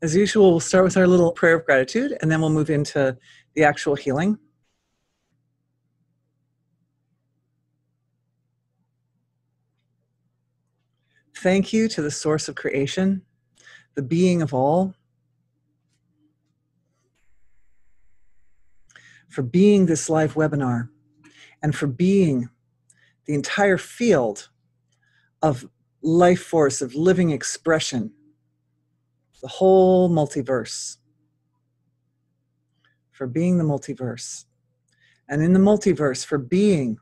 As usual, we'll start with our little prayer of gratitude, and then we'll move into the actual healing. Thank you to the source of creation, the being of all, for being this live webinar, and for being the entire field of life force, of living expression, the whole multiverse, for being the multiverse. And in the multiverse, for being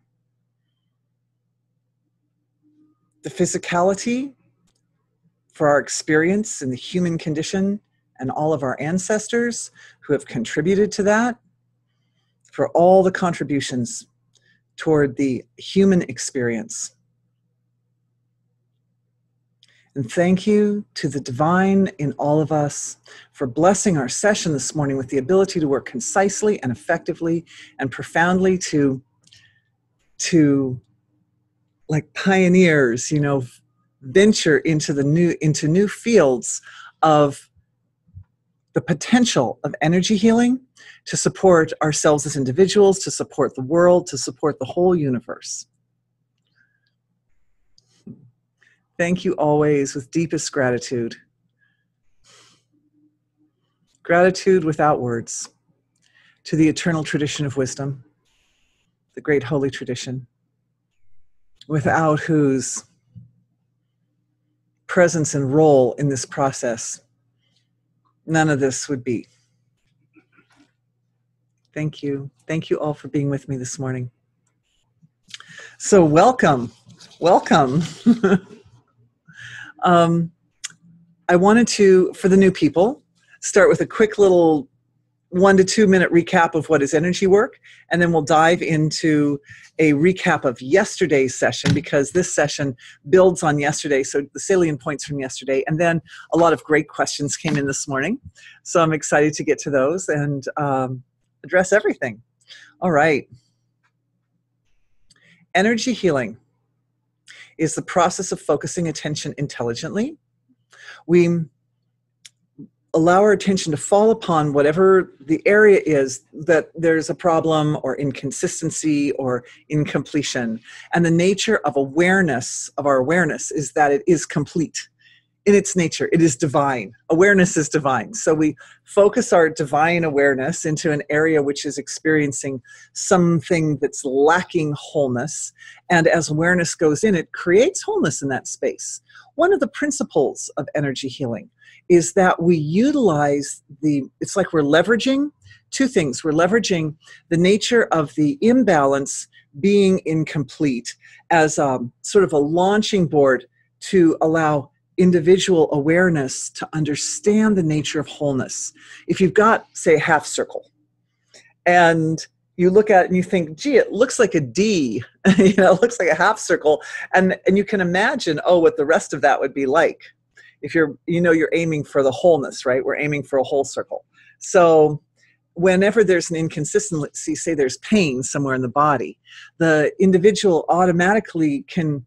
the physicality, for our experience in the human condition, and all of our ancestors who have contributed to that, for all the contributions toward the human experience. And thank you to the divine in all of us for blessing our session this morning with the ability to work concisely and effectively and profoundly to like pioneers, venture into new fields of the potential of energy healing to support ourselves as individuals, to support the world, to support the whole universe. Thank you always with deepest gratitude. Gratitude without words to the eternal tradition of wisdom, the great holy tradition, without whose presence and role in this process none of this would be. Thank you. Thank you all for being with me this morning. So welcome. I wanted to, for the new people, start with a quick little 1 to 2 minute recap of what is energy work, and then we'll dive into a recap of yesterday's session, because this session builds on yesterday, so the salient points from yesterday, and then a lot of great questions came in this morning, so I'm excited to get to those and address everything. All right. Energy healing is the process of focusing attention intelligently. We allow our attention to fall upon whatever the area is that there's a problem or inconsistency or incompletion. And the nature of awareness, of our awareness, is that it is complete. In its nature, it is divine. Awareness is divine. So we focus our divine awareness into an area which is experiencing something that's lacking wholeness. And as awareness goes in, it creates wholeness in that space. One of the principles of energy healing is that we utilize it's like we're leveraging two things. We're leveraging the nature of the imbalance being incomplete as a sort of a launching board to allow individual awareness to understand the nature of wholeness. If you've got, say, a half circle, and you look at it and you think, gee, it looks like a D, it looks like a half circle, and you can imagine, what the rest of that would be like. If you're aiming for the wholeness, right? We're aiming for a whole circle. So whenever there's an inconsistency, say there's pain somewhere in the body, the individual automatically can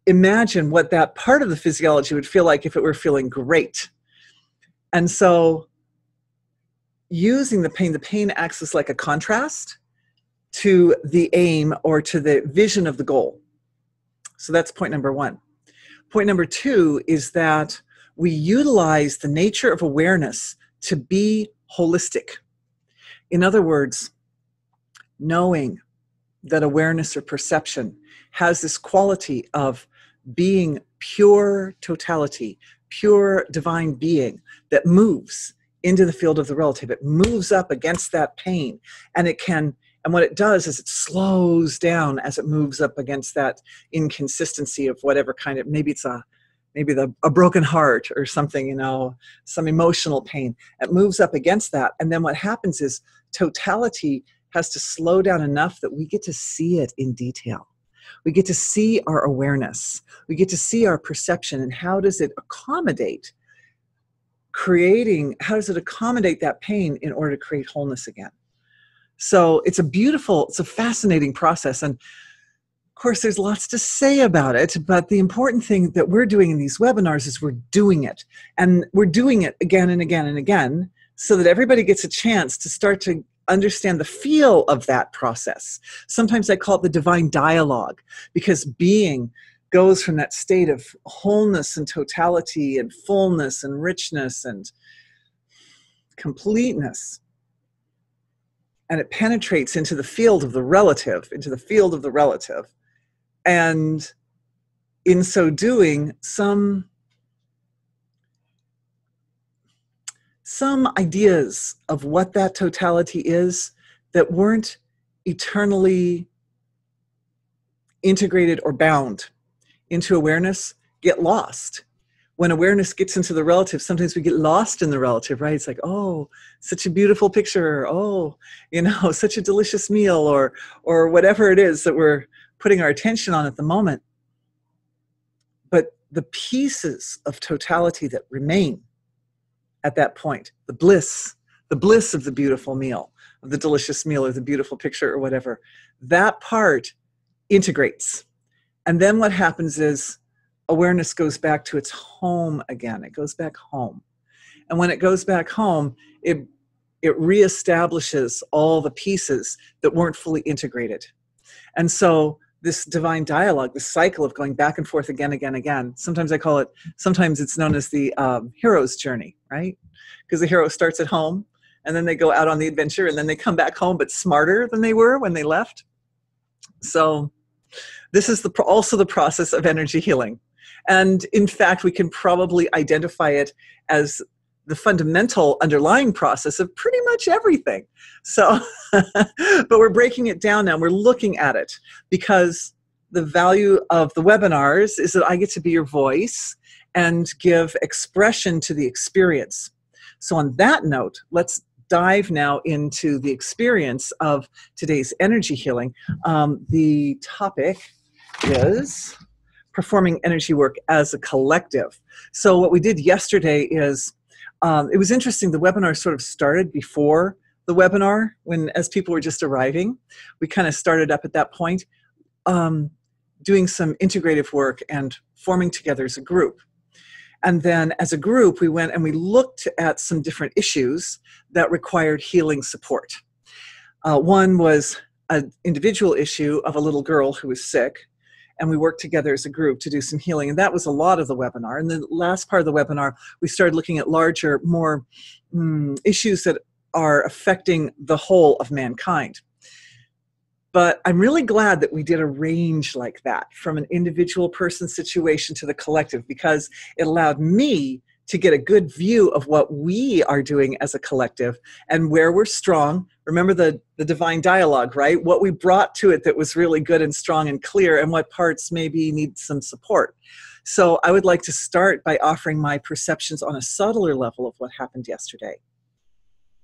imagine what that part of the physiology would feel like if it were feeling great. And so using the pain acts as like a contrast to the aim or to the vision of the goal. So that's point number one. Point number two is that we utilize the nature of awareness to be holistic. In other words, knowing that awareness or perception has this quality of being pure totality, pure divine being that moves into the field of the relative. It moves up against that pain, and what it does is it slows down as it moves up against that inconsistency of whatever kind of, maybe a broken heart or something, some emotional pain. It moves up against that. And then what happens is totality has to slow down enough that we get to see it in detail. We get to see our awareness. We get to see our perception, and how does it accommodate that pain in order to create wholeness again. So it's a fascinating process. And course, there's lots to say about it, but the important thing that we're doing in these webinars is we're doing it. And we're doing it again and again and again so that everybody gets a chance to start to understand the feel of that process. Sometimes I call it the divine dialogue, because being goes from that state of wholeness and totality and fullness and richness and completeness. And it penetrates into the field of the relative, And in so doing, some ideas of what that totality is that weren't eternally integrated or bound into awareness get lost. When awareness gets into the relative, sometimes we get lost in the relative, right? It's like, oh, such a beautiful picture. Oh, such a delicious meal, or whatever it is that we're putting our attention on at the moment. But the pieces of totality that remain at that point, the bliss of the beautiful meal, of the delicious meal, or the beautiful picture, or whatever, that part integrates. And then what happens is awareness goes back to its home again. It goes back home. And when it goes back home, it reestablishes all the pieces that weren't fully integrated. And so this divine dialogue, this cycle of going back and forth again, sometimes it's known as the hero's journey, right? Because the hero starts at home, and then they go out on the adventure, and then they come back home, but smarter than they were when they left. So this is also the process of energy healing. And in fact, we can probably identify it as the fundamental underlying process of pretty much everything. So, but we're breaking it down now. We're looking at it, because the value of the webinars is that I get to be your voice and give expression to the experience. So on that note, let's dive now into the experience of today's energy healing. The topic is performing energy work as a collective. So what we did yesterday is, it was interesting, the webinar sort of started before the webinar, as people were just arriving. We kind of started up at that point, doing some integrative work and forming together as a group. And then as a group, we went and we looked at some different issues that required healing support. One was an individual issue of a little girl who was sick, and we worked together as a group to do some healing. And that was a lot of the webinar. And the last part of the webinar, we started looking at larger, more issues that are affecting the whole of mankind. But I'm really glad that we did a range like that, from an individual person situation to the collective, because it allowed me to get a good view of what we are doing as a collective and where we're strong. Remember the divine dialogue, right? What we brought to it that was really good and strong and clear, and what parts maybe need some support. So I would like to start by offering my perceptions on a subtler level of what happened yesterday.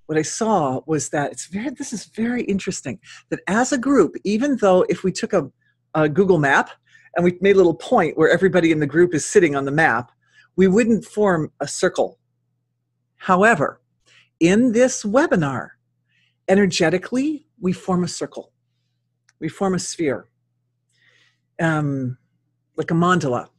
What I saw was that this is very interesting, that as a group, even though if we took a Google map and we made a little point where everybody in the group is sitting on the map, we wouldn't form a circle. However, in this webinar, energetically, we form a circle. We form a sphere, like a mandala.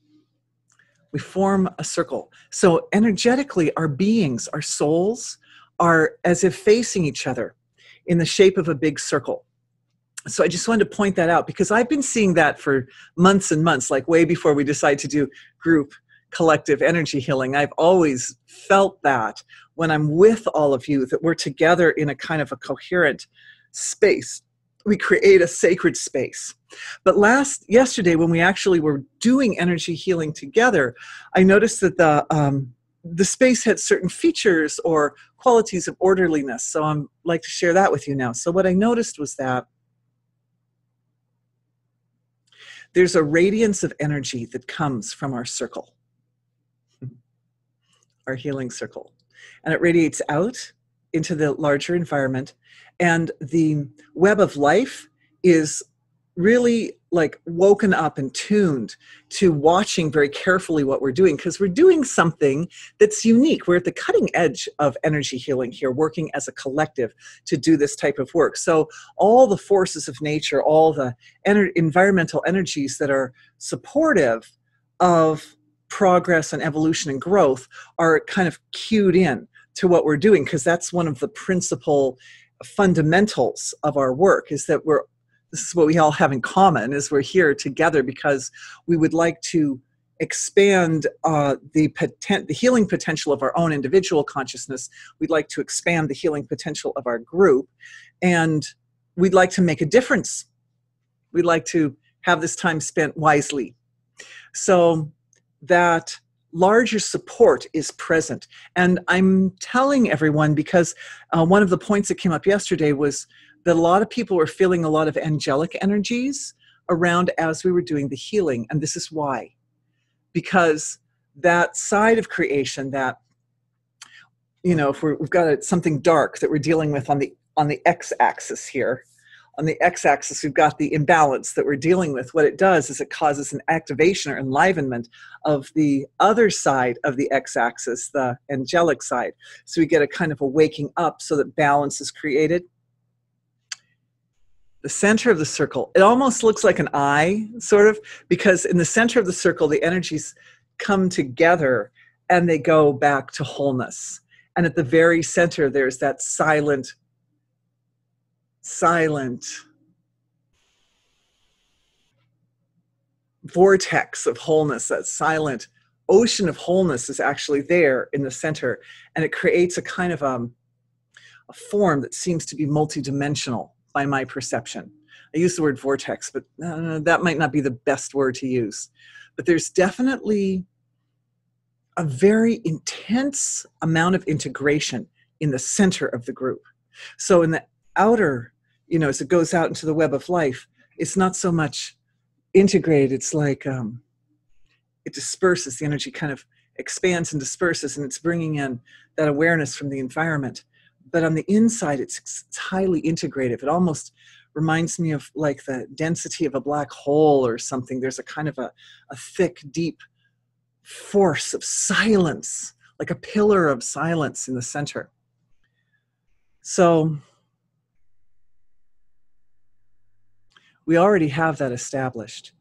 We form a circle. So energetically, our beings, our souls, are as if facing each other in the shape of a big circle. So I just wanted to point that out, because I've been seeing that for months and months, like way before we decided to do group collective energy healing. I've always felt that when I'm with all of you, that we're together in a kind of a coherent space. We create a sacred space. But yesterday, when we actually were doing energy healing together, I noticed that the space had certain features or qualities of orderliness. So I'd like to share that with you now. So what I noticed was that there's a radiance of energy that comes from our circle, our healing circle. And it radiates out into the larger environment. And the web of life is really like woken up and tuned to watching very carefully what we're doing, because we're doing something that's unique. We're at the cutting edge of energy healing here, working as a collective to do this type of work. So all the forces of nature, all the environmental energies that are supportive of progress and evolution and growth are kind of cued in to what we're doing, because that's one of the principal fundamentals of our work, is that this is what we all have in common, is we're here together because we would like to expand the healing potential of our own individual consciousness. We'd like to expand the healing potential of our group, and we'd like to make a difference. We'd like to have this time spent wisely. So that larger support is present. And I'm telling everyone because one of the points that came up yesterday was that a lot of people were feeling a lot of angelic energies around as we were doing the healing. And this is why. Because that side of creation, that, if we've got something dark that we're dealing with on the x-axis here, on the x-axis, we've got the imbalance that we're dealing with. What it does is it causes an activation or enlivenment of the other side of the x-axis, the angelic side. So we get a kind of a waking up so that balance is created. The center of the circle, it almost looks like an eye, sort of, because in the center of the circle, the energies come together and they go back to wholeness. And at the very center, there's that silent vortex of wholeness. That silent ocean of wholeness is actually there in the center, and it creates a kind of a form that seems to be multidimensional by my perception. I use the word vortex, but that might not be the best word to use. But there's definitely a very intense amount of integration in the center of the group. So in the outer, as it goes out into the web of life, it's not so much integrated. It's like it disperses. The energy kind of expands and disperses, and it's bringing in that awareness from the environment. But on the inside, it's highly integrative. It almost reminds me of like the density of a black hole or something. There's a kind of a thick, deep force of silence, like a pillar of silence in the center. So we already have that established.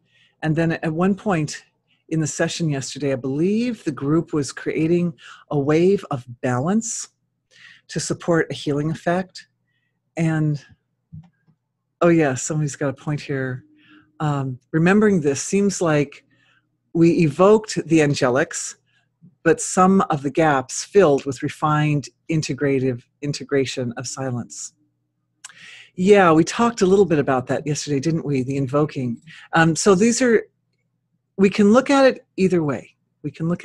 And then at one point in the session yesterday, I believe the group was creating a wave of balance to support a healing effect. And, oh yeah, somebody's got a point here. Remembering this, seems like we evoked the angelics, but some of the gaps filled with refined integration of silence. Yeah, we talked a little bit about that yesterday, didn't we? The invoking. So we can look at it either way. We can look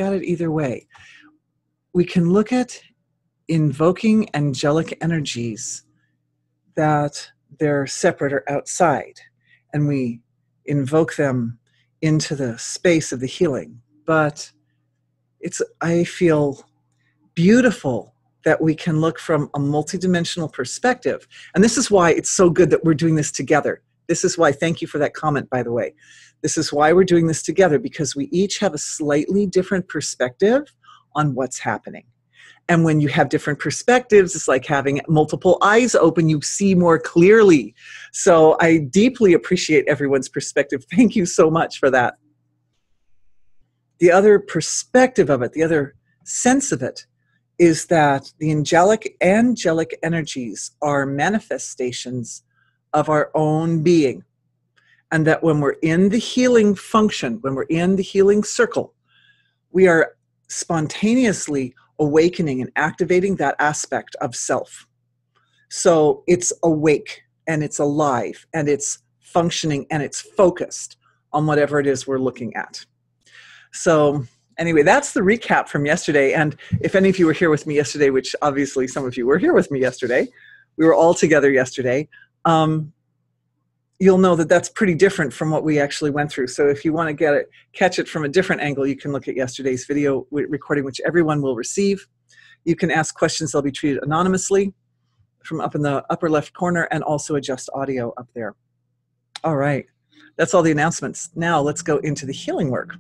at invoking angelic energies that they're separate or outside, and we invoke them into the space of the healing. But I feel beautiful that we can look from a multidimensional perspective. And this is why it's so good that we're doing this together. This is why, thank you for that comment, by the way. This is why we're doing this together, because we each have a slightly different perspective on what's happening. And when you have different perspectives, it's like having multiple eyes open, you see more clearly. So I deeply appreciate everyone's perspective. Thank you so much for that. The other perspective of it, the other sense of it, is that the angelic energies are manifestations of our own being. And that when we're in the healing function, when we're in the healing circle, we are spontaneously awakening and activating that aspect of self. So it's awake and it's alive and it's functioning and it's focused on whatever it is we're looking at. So anyway, that's the recap from yesterday. And if any of you were here with me yesterday, which obviously some of you were here with me yesterday, we were all together yesterday, you'll know that that's pretty different from what we actually went through. So if you want to catch it from a different angle, you can look at yesterday's video recording, which everyone will receive. You can ask questions. They'll be treated anonymously from up in the upper left corner, and also adjust audio up there. All right. That's all the announcements. Now let's go into the healing work.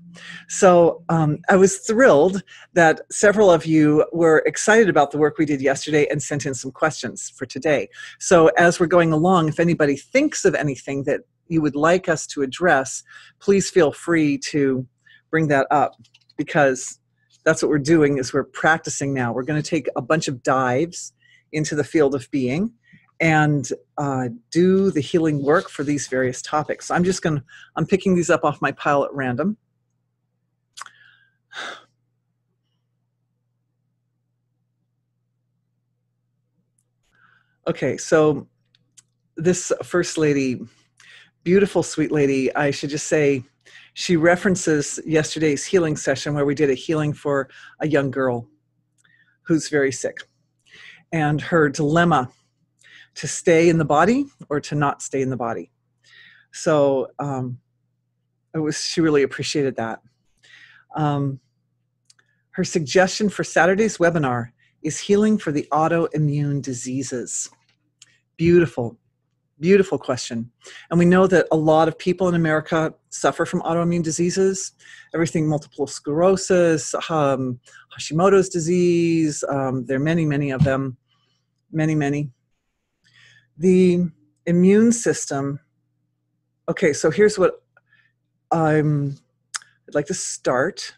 So I was thrilled that several of you were excited about the work we did yesterday and sent in some questions for today. So as we're going along, if anybody thinks of anything that you would like us to address, please feel free to bring that up, because that's what we're doing, is we're practicing now. We're going to take a bunch of dives into the field of being and do the healing work for these various topics. I'm picking these up off my pile at random. Okay, so this first lady, beautiful, sweet lady, I should just say, she references yesterday's healing session where we did a healing for a young girl who's very sick, and her dilemma to stay in the body or to not stay in the body. So she really appreciated that. Her suggestion for Saturday's webinar is healing for the autoimmune diseases. Beautiful, beautiful question. And we know that a lot of people in America suffer from autoimmune diseases, everything multiple sclerosis, Hashimoto's disease. There are many, many of them, many. The immune system. Okay, so here's what I'd like to start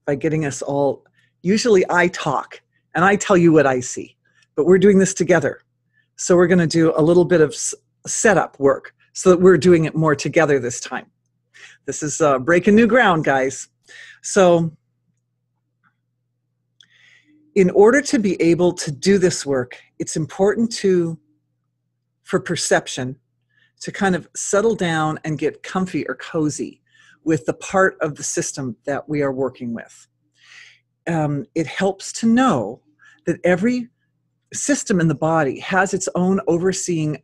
by getting us all. Usually I talk and I tell you what I see, but we're doing this together. So we're going to do a little bit of setup work so that we're doing it more together this time. This is breaking new ground, guys. So in order to be able to do this work, it's important for perception to kind of settle down and get comfy or cozy with the part of the system that we are working with. It helps to know that every system in the body has its own overseeing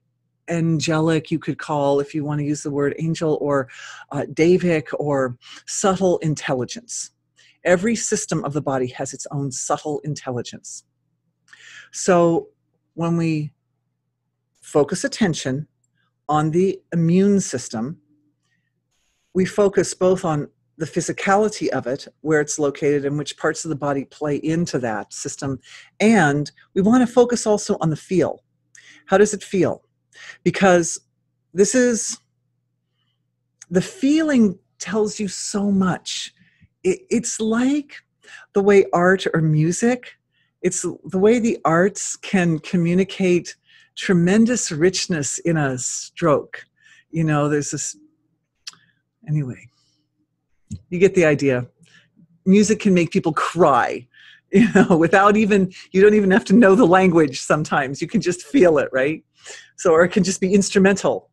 angelic, you could call, if you want to use the word angel, or Davic, or subtle intelligence. Every system of the body has its own subtle intelligence. So when we focus attention on the immune system, we focus both on the physicality of it, where it's located and which parts of the body play into that system, and we want to focus also on the feel. How does it feel? Because the feeling tells you so much. It's like the way art or music, it's the way the arts can communicate tremendous richness in a stroke. You know, there's this, anyway, you get the idea. Music can make people cry, you know, you don't even have to know the language sometimes. You can just feel it, right? So, or it can just be instrumental.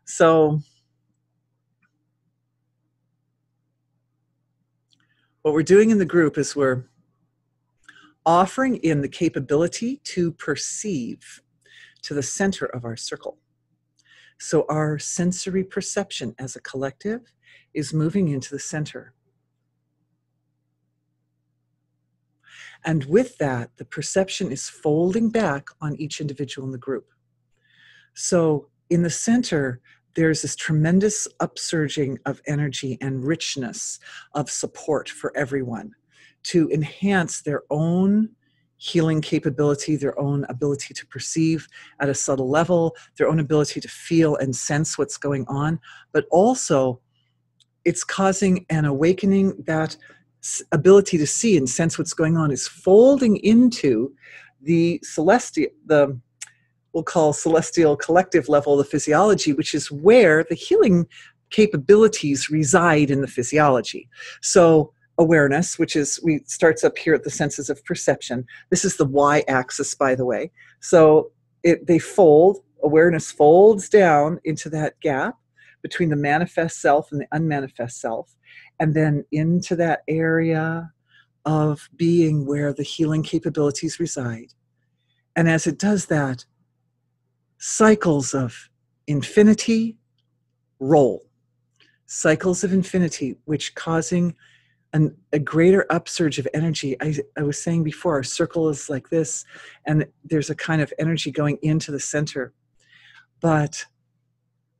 So what we're doing in the group is we're offering in the capability to perceive to the center of our circle. So our sensory perception as a collective is moving into the center. And with that, the perception is folding back on each individual in the group. So in the center, there's this tremendous upsurging of energy and richness of support for everyone to enhance their own healing capability, their own ability to perceive at a subtle level, their own ability to feel and sense what's going on, but also it's causing an awakening. That ability to see and sense what's going on is folding into the we'll call celestial collective level of the physiology, which is where the healing capabilities reside in the physiology. So awareness, which starts up here at the senses of perception. This is the y-axis, by the way. So awareness folds down into that gap between the manifest self and the unmanifest self, and then into that area of being where the healing capabilities reside. And as it does that, cycles of infinity roll. Cycles of infinity, which causing a greater upsurge of energy. I was saying before, our circle is like this, and there's a kind of energy going into the center. But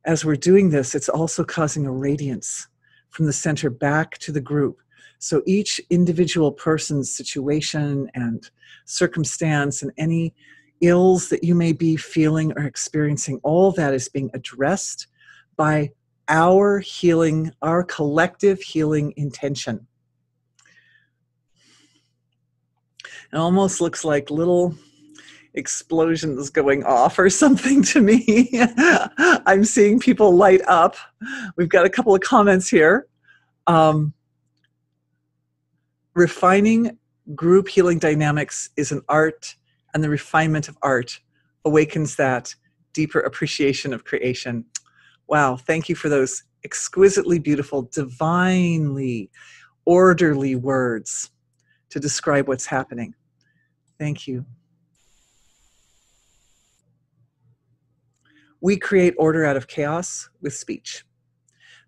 as we're doing this, it's also causing a radiance from the center back to the group. So each individual person's situation and circumstance and any ills that you may be feeling or experiencing, all that is being addressed by our healing, our collective healing intention. It almost looks like little explosions going off or something to me. I'm seeing people light up. We've got a couple of comments here. Refining group healing dynamics is an art, and the refinement of art awakens that deeper appreciation of creation. Wow, thank you for those exquisitely beautiful, divinely orderly words to describe what's happening. Thank you. We create order out of chaos with speech.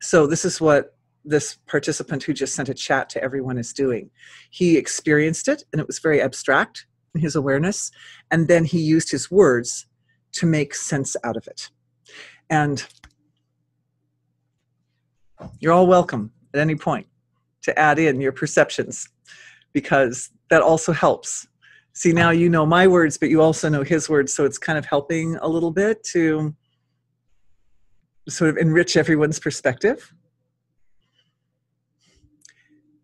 So this is what this participant who just sent a chat to everyone is doing. He experienced it, and it was very abstract in his awareness, and then he used his words to make sense out of it. And you're all welcome at any point to add in your perceptions, because that also helps. See, now you know my words, but you also know his words, so it's kind of helping a little bit to sort of enrich everyone's perspective.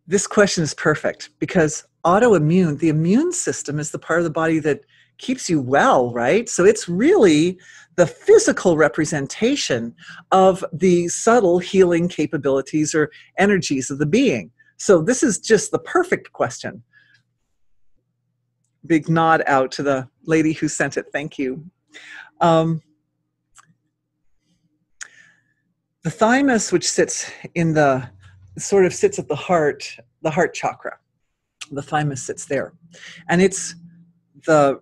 This question is perfect because autoimmune, the immune system, is the part of the body that keeps you well, right? So it's really the physical representation of the subtle healing capabilities or energies of the being. So this is just the perfect question. Big nod out to the lady who sent it. Thank you. The thymus, which sits in the, sort of sits at the heart chakra. The thymus sits there. And it's the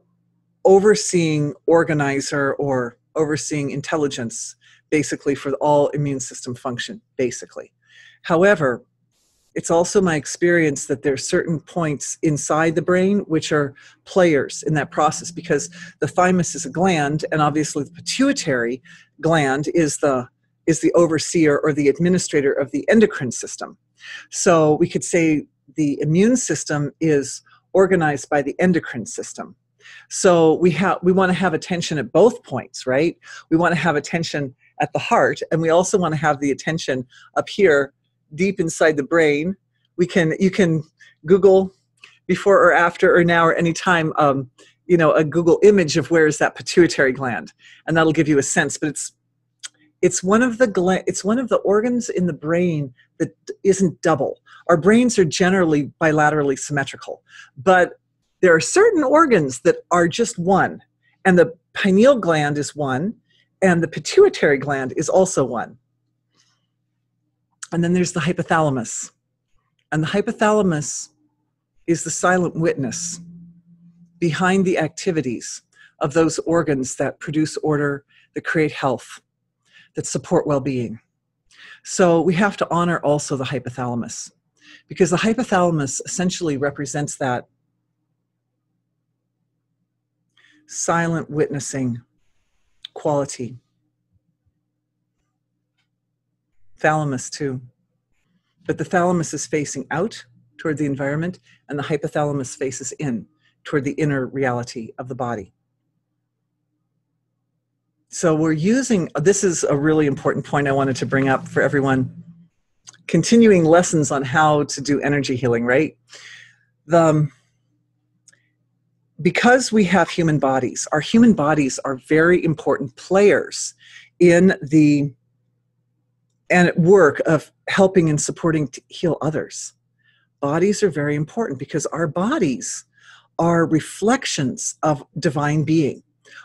overseeing organizer or overseeing intelligence, basically, for all immune system function, basically. However, it's also my experience that there are certain points inside the brain which are players in that process, because the thymus is a gland, and obviously the pituitary gland is the overseer or the administrator of the endocrine system. So we could say the immune system is organized by the endocrine system. So we want to have attention at both points, right? We want to have attention at the heart, and we also want to have the attention up here, deep inside the brain. You can Google before or after or now or anytime, a Google image of where is that pituitary gland, and that'll give you a sense. But it's one of the organs in the brain that isn't double. Our brains are generally bilaterally symmetrical, but there are certain organs that are just one, and the pineal gland is one, and the pituitary gland is also one. And then there's the hypothalamus. And the hypothalamus is the silent witness behind the activities of those organs that produce order, that create health, that support well-being. So we have to honor also the hypothalamus, because the hypothalamus essentially represents that silent witnessing quality. Thalamus too. But the thalamus is facing out toward the environment, and the hypothalamus faces in toward the inner reality of the body. So we're using, this is a really important point I wanted to bring up for everyone, continuing lessons on how to do energy healing, right? Because we have human bodies, our human bodies are very important players in the work of helping and supporting to heal others. Bodies are very important because our bodies are reflections of divine being.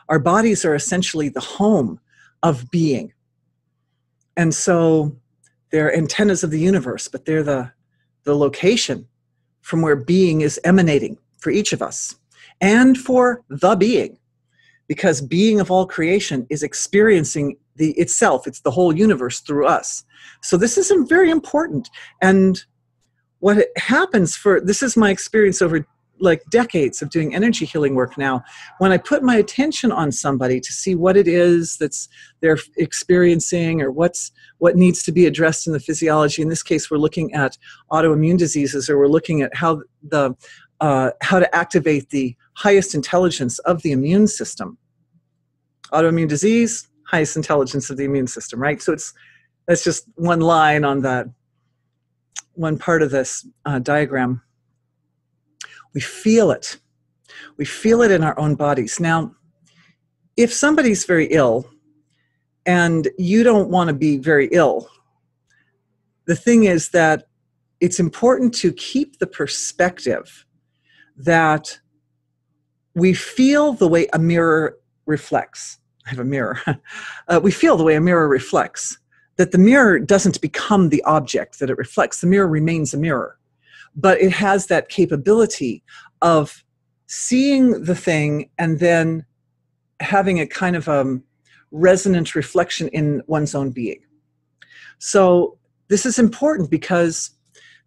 Our bodies are essentially the home of being. And so they're antennas of the universe, but they're the location from where being is emanating for each of us and for the being, because being of all creation is experiencing itself. It's the whole universe through us. So this is very important. And what happens this is my experience over like decades of doing energy healing work now, when I put my attention on somebody to see what it is that's they're experiencing or what needs to be addressed in the physiology. In this case, we're looking at autoimmune diseases, or we're looking at how to activate the highest intelligence of the immune system. Autoimmune disease, highest intelligence of the immune system, right? So that's just one line on that one part of this diagram. We feel it. We feel it in our own bodies. Now, if somebody's very ill and you don't want to be very ill, the thing is that it's important to keep the perspective that we feel the way a mirror reflects. I have a mirror. We feel the way a mirror reflects, that the mirror doesn't become the object that it reflects. The mirror remains a mirror. But it has that capability of seeing the thing and then having a kind of resonant reflection in one's own being. So this is important because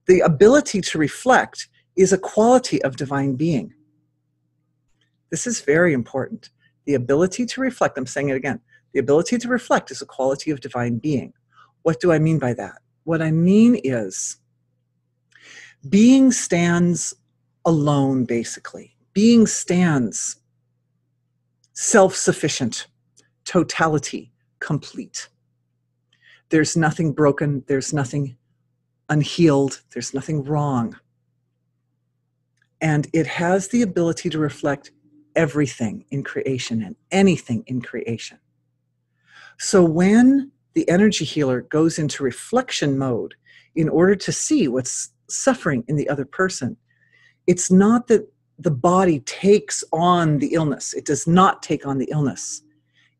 the ability to reflect is a quality of divine being. This is very important. The ability to reflect, I'm saying it again, the ability to reflect is a quality of divine being. What do I mean by that? What I mean is, being stands alone, basically. Being stands self-sufficient, totality, complete. There's nothing broken, there's nothing unhealed, there's nothing wrong. And it has the ability to reflect everything in creation and anything in creation. So when the energy healer goes into reflection mode in order to see what's suffering in the other person, it's not that the body takes on the illness. It does not take on the illness.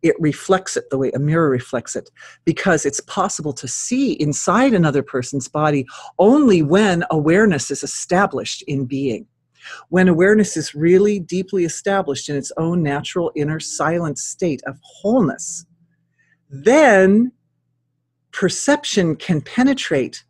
It reflects it the way a mirror reflects it, because it's possible to see inside another person's body only when awareness is established in being. When awareness is really deeply established in its own natural inner silent state of wholeness, then perception can penetrate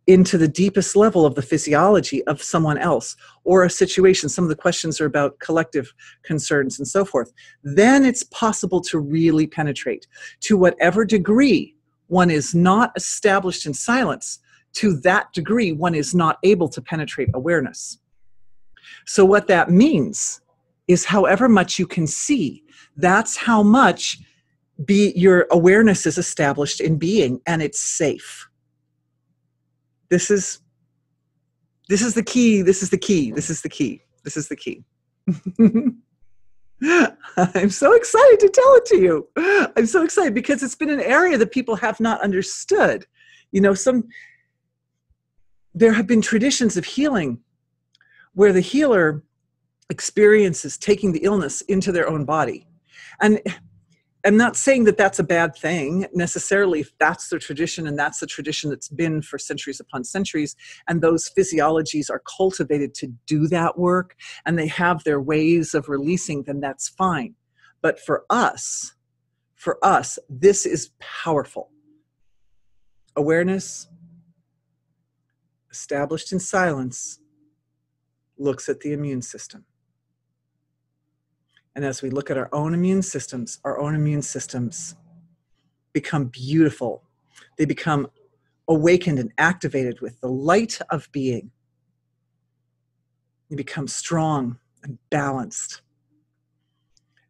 into the deepest level of the physiology of someone else or a situation. Some of the questions are about collective concerns and so forth. Then it's possible to really penetrate. To whatever degree one is not established in silence, to that degree one is not able to penetrate awareness. So what that means is however much you can see, that's how much your awareness is established in being, and it's safe. This is the key. This is the key. This is the key. This is the key. I'm so excited to tell it to you. I'm so excited because it's been an area that people have not understood. You know, there have been traditions of healing where the healer experiences taking the illness into their own body. And I'm not saying that that's a bad thing necessarily, if that's the tradition and that's the tradition that's been for centuries upon centuries, and those physiologies are cultivated to do that work and they have their ways of releasing, then that's fine. But for us, this is powerful. Awareness, established in silence, looks at the immune system. And as we look at our own immune systems become beautiful. They become awakened and activated with the light of being. They become strong and balanced.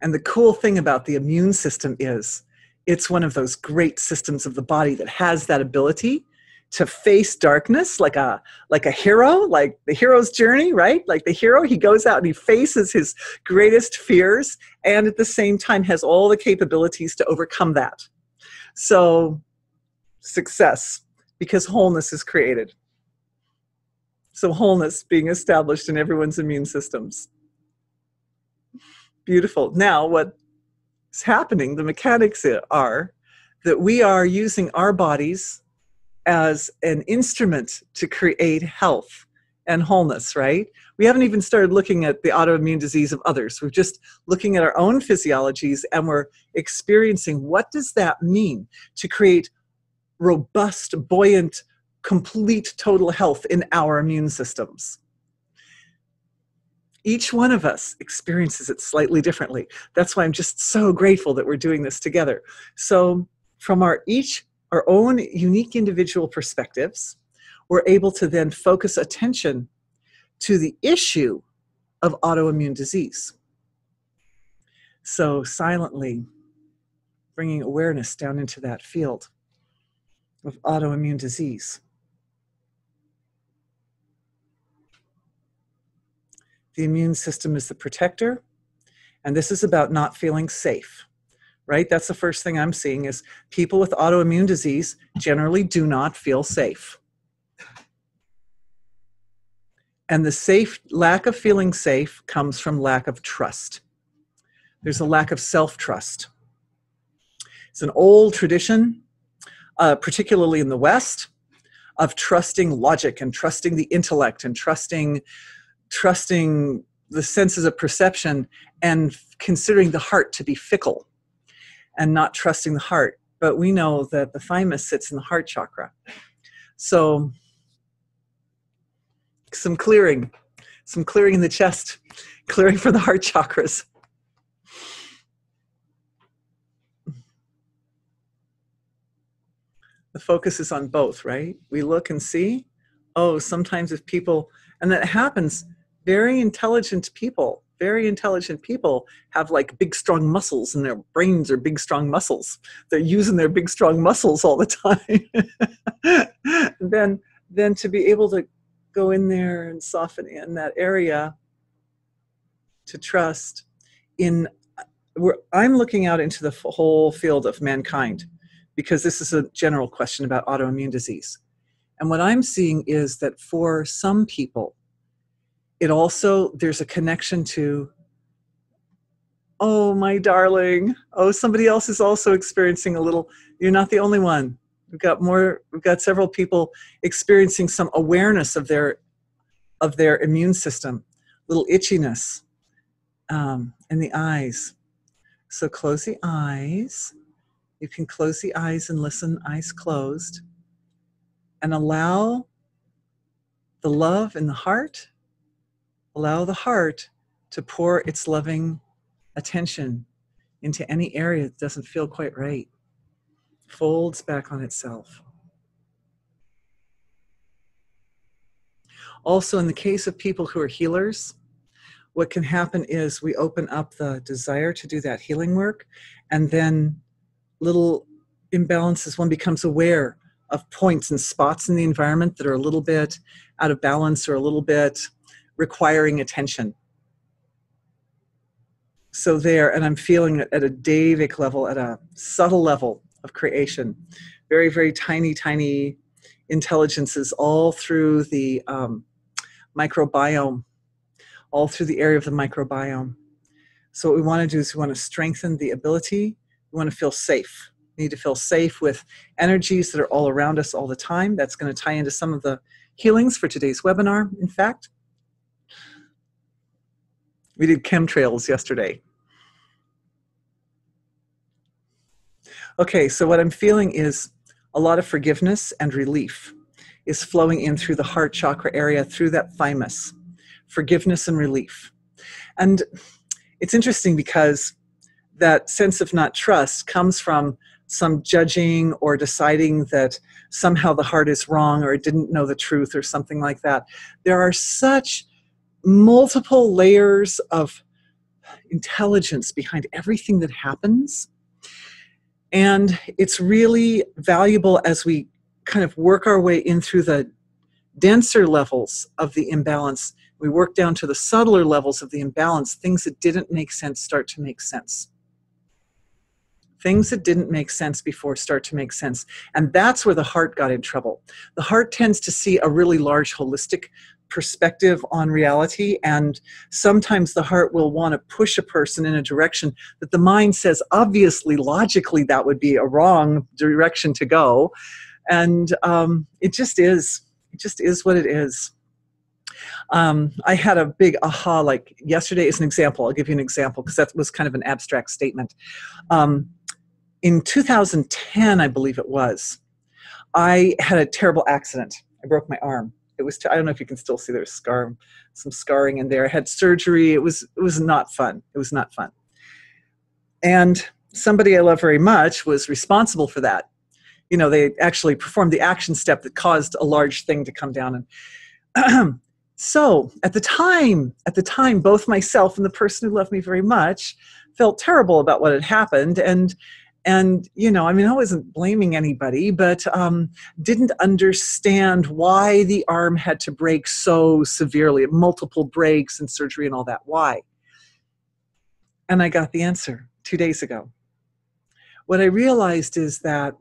And the cool thing about the immune system is it's one of those great systems of the body that has that ability to face darkness like a hero, like the hero's journey, right? Like the hero, he goes out and he faces his greatest fears and at the same time has all the capabilities to overcome that. So success, because wholeness is created. So wholeness being established in everyone's immune systems. Beautiful. Now what is happening, the mechanics are that we are using our bodies as an instrument to create health and wholeness, right? We haven't even started looking at the autoimmune disease of others. We're just looking at our own physiologies and we're experiencing what does that mean to create robust, buoyant, complete total health in our immune systems. Each one of us experiences it slightly differently. That's why I'm just so grateful that we're doing this together. So from our own unique individual perspectives, we're able to then focus attention to the issue of autoimmune disease. So silently bringing awareness down into that field of autoimmune disease. The immune system is the protector, and this is about not feeling safe, right? That's the first thing I'm seeing is people with autoimmune disease generally do not feel safe. And the lack of feeling safe comes from lack of trust. There's a lack of self-trust. It's an old tradition, particularly in the West, of trusting logic and trusting the intellect and trusting the senses of perception and considering the heart to be fickle and not trusting the heart. But we know that the thymus sits in the heart chakra. So some clearing in the chest, clearing for the heart chakras. The focus is on both, right? We look and see, oh, sometimes if people, and that happens, very intelligent people have like big, strong muscles and their brains are big, strong muscles. They're using their big, strong muscles all the time. then to be able to go in there and soften in that area to trust I'm looking out into the whole field of mankind, because this is a general question about autoimmune disease. And what I'm seeing is that for some people, there's a connection to, oh, my darling, oh, somebody else is also experiencing you're not the only one. We've got several people experiencing some awareness of their immune system, little itchiness in the eyes. So close the eyes. You can close the eyes and listen, eyes closed, and allow the love in the heart, allow the heart to pour its loving attention into any area that doesn't feel quite right. Folds back on itself. Also, in the case of people who are healers, what can happen is we open up the desire to do that healing work, and then little imbalances, one becomes aware of points and spots in the environment that are a little bit out of balance or a little bit requiring attention. So and I'm feeling it at a Davic level, at a subtle level of creation, very, very tiny, tiny intelligences all through the microbiome, all through the area of the microbiome. So what we want to do is we want to strengthen the ability. We want to feel safe. We need to feel safe with energies that are all around us all the time. That's going to tie into some of the healings for today's webinar, in fact. We did chemtrails yesterday. Okay, so what I'm feeling is a lot of forgiveness and relief is flowing in through the heart chakra area, through that thymus. Forgiveness and relief. And it's interesting because that sense of not trust comes from some judging or deciding that somehow the heart is wrong or it didn't know the truth or something like that. There are such multiple layers of intelligence behind everything that happens. And it's really valuable as we kind of work our way in through the denser levels of the imbalance. We work down to the subtler levels of the imbalance. Things that didn't make sense start to make sense. Things that didn't make sense before start to make sense. And that's where the heart got in trouble. The heart tends to see a really large holistic perspective on reality, and sometimes the heart will want to push a person in a direction that the mind says, obviously, logically, that would be a wrong direction to go. And it just is. It just is what it is. I had a big aha, like yesterday is an example. I'll give you an example because that was kind of an abstract statement. In 2010, I believe it was, I had a terrible accident. I broke my arm. It was, I don't know if you can still see there's some scarring in there. I had surgery. It was not fun. It was not fun. And somebody I love very much was responsible for that. You know, they actually performed the action step that caused a large thing to come down. And so at the time, both myself and the person who loved me very much felt terrible about what had happened. And you know, I mean, I wasn't blaming anybody, but didn't understand why the arm had to break so severely, multiple breaks and surgery and all that. Why? And I got the answer 2 days ago. What I realized is that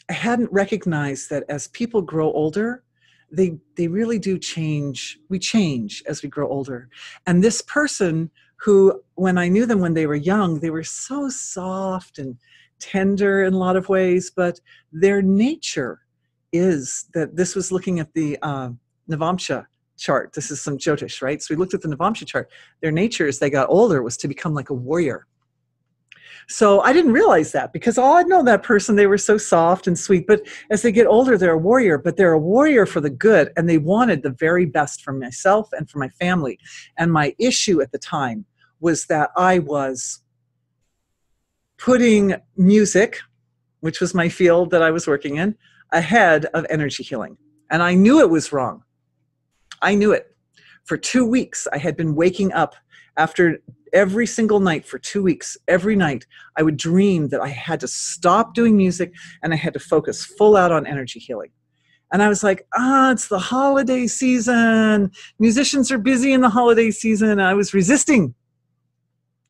I hadn't recognized that as people grow older, they really do change. We change as we grow older. And this person who, when I knew them when they were young, they were so soft and tender in a lot of ways, but their nature is that this was looking at the Navamsha chart. This is some Jyotish, right? So we looked at the Navamsha chart. Their nature as they got older was to become like a warrior. So I didn't realize that because all I'd known that person, they were so soft and sweet, but as they get older, they're a warrior, but they're a warrior for the good. And they wanted the very best for myself and for my family. And my issue at the time was that I was putting music, which was my field that I was working in, ahead of energy healing. And I knew it was wrong. I knew it. For 2 weeks, I had been waking up after every single night for 2 weeks. Every night, I would dream that I had to stop doing music and I had to focus full out on energy healing. And I was like, it's the holiday season. Musicians are busy in the holiday season. I was resisting.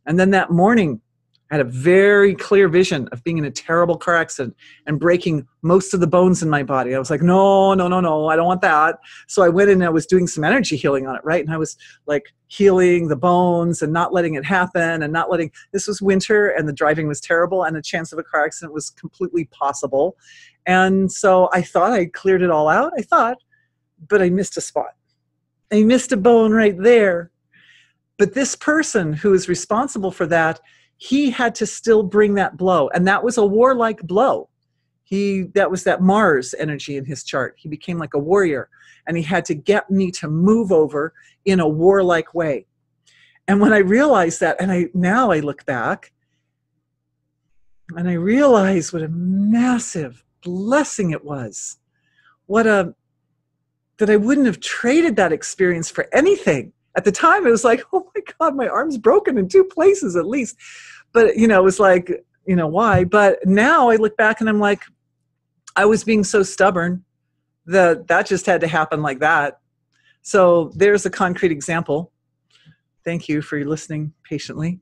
And then that morning, I had a very clear vision of being in a terrible car accident and breaking most of the bones in my body. I was like, no, I don't want that. So I went in and I was doing some energy healing on it, right? And I was like healing the bones and not letting it happen and not letting, this was winter and the driving was terrible and the chance of a car accident was completely possible. And so I thought I cleared it all out. But I missed a spot. I missed a bone right there. But this person who is responsible for that, he had to still bring that blow. And that was a warlike blow. That was that Mars energy in his chart. He became like a warrior and he had to get me to move over in a warlike way. And when I realized that, and now I look back and I realize what a massive blessing it was. That I wouldn't have traded that experience for anything. At the time, it was like, oh my God, my arm's broken in 2 places at least. But, you know, it was like, you know, why? But now I look back and I'm like, I was being so stubborn that just had to happen like that. So there's a concrete example. Thank you for listening patiently.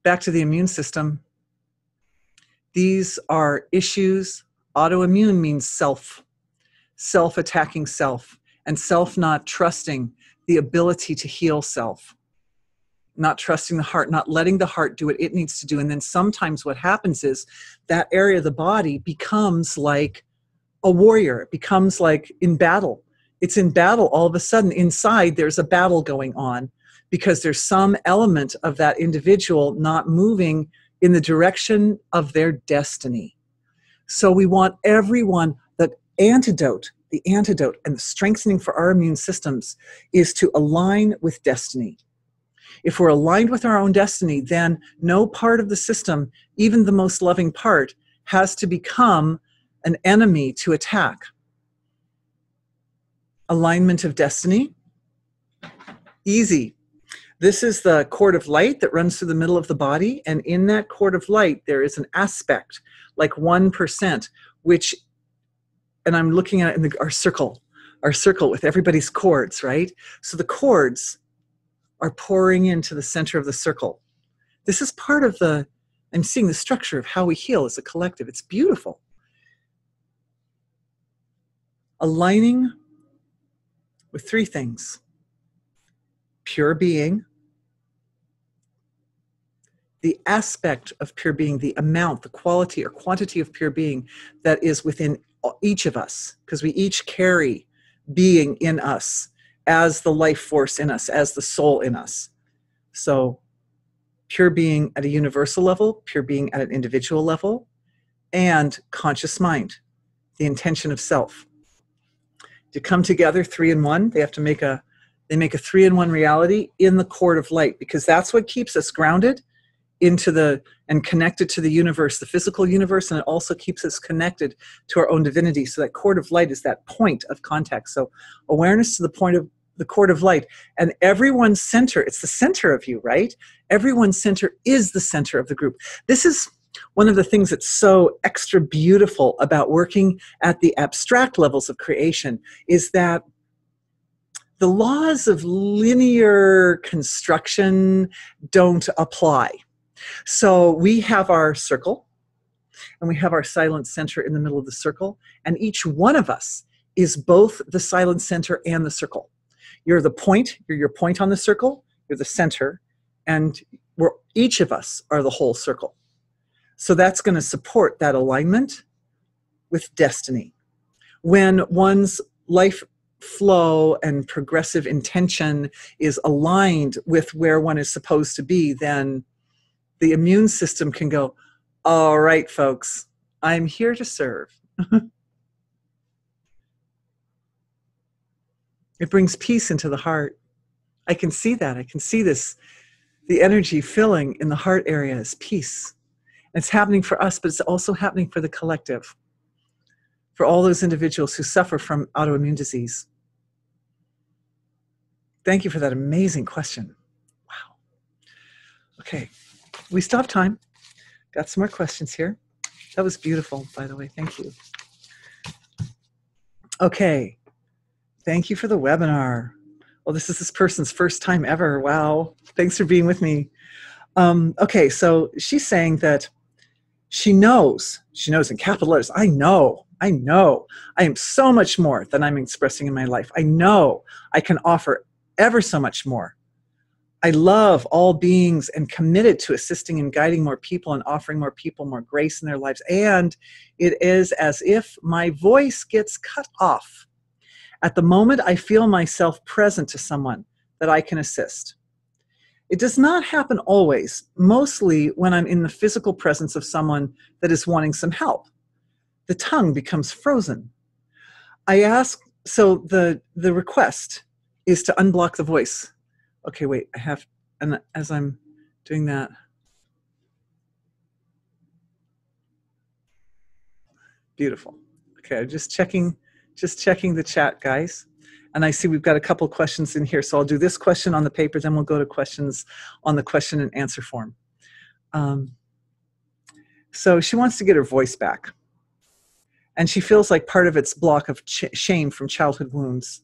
Back to the immune system. These are issues. Autoimmune means self-attacking self, and self not trusting the ability to heal self, not trusting the heart, not letting the heart do what it needs to do. And then sometimes what happens is that area of the body becomes like a warrior. It becomes like in battle. It's in battle all of a sudden. Inside, there's a battle going on because there's some element of that individual not moving in the direction of their destiny. So we want everyone, the antidote and the strengthening for our immune systems is to align with destiny. If we're aligned with our own destiny, then no part of the system, even the most loving part, has to become an enemy to attack. Alignment of destiny. Easy. This is the cord of light that runs through the middle of the body, and in that cord of light, there is an aspect, like 1%, which, and I'm looking at it in our circle with everybody's cords, right? So the cords are pouring into the center of the circle. This is part of I'm seeing the structure of how we heal as a collective. It's beautiful. Aligning with 3 things. Pure being, the aspect of pure being, the amount, the quality or quantity of pure being that is within each of us, because we each carry being in us as the life force in us, as the soul in us. So pure being at a universal level, pure being at an individual level, and conscious mind, the intention of self. to come together, 3 in 1. They make a 3 in 1 reality in the cord of light, because that's what keeps us grounded and connected to the universe, the physical universe, and it also keeps us connected to our own divinity. So that cord of light is that point of contact. So awareness to the point of the cord of light, and everyone's center, it's the center of you, right? Everyone's center is the center of the group. This is one of the things that's so extra beautiful about working at the abstract levels of creation, is that the laws of linear construction don't apply. So we have our circle, and we have our silent center in the middle of the circle, and each one of us is both the silent center and the circle. You're the point, you're your point on the circle, you're the center, and each of us are the whole circle. So that's going to support that alignment with destiny. When one's life flow and progressive intention is aligned with where one is supposed to be, then the immune system can go, all right, folks, I'm here to serve. It brings peace into the heart. I can see that. I can see this, the energy filling in the heart area is peace. It's happening for us, but it's also happening for the collective, for all those individuals who suffer from autoimmune disease. Thank you for that amazing question. Wow. Okay. We still have time. Got some more questions here. That was beautiful, by the way. Thank you. Okay. Thank you for the webinar. Well, this is this person's first time ever. Wow. Thanks for being with me. Okay, so she's saying that she knows in capital letters, I know I am so much more than I'm expressing in my life. I know I can offer ever so much more. I love all beings and committed to assisting and guiding more people and offering more people more grace in their lives. And it is as if my voice gets cut off at the moment I feel myself present to someone that I can assist. It does not happen always, mostly when I'm in the physical presence of someone that is wanting some help. The tongue becomes frozen. I ask, so the request is to unblock the voice. Okay, wait, and as I'm doing that, beautiful. Okay, I'm just checking the chat, guys. And I see we've got a couple questions in here. So I'll do this question on the paper, then we'll go to questions on the question and answer form. So she wants to get her voice back. And she feels like part of it's block of shame from childhood wounds.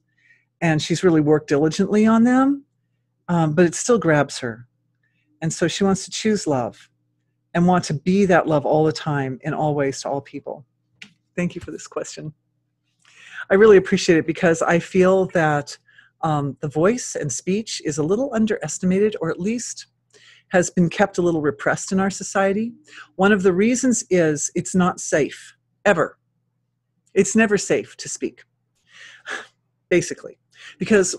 And she's really worked diligently on them, but it still grabs her. And so she wants to choose love and want to be that love all the time in all ways to all people. Thank you for this question. I really appreciate it because I feel that the voice and speech is a little underestimated, or at least has been kept a little repressed in our society. One of the reasons is it's not safe, ever. It's never safe to speak, basically. Because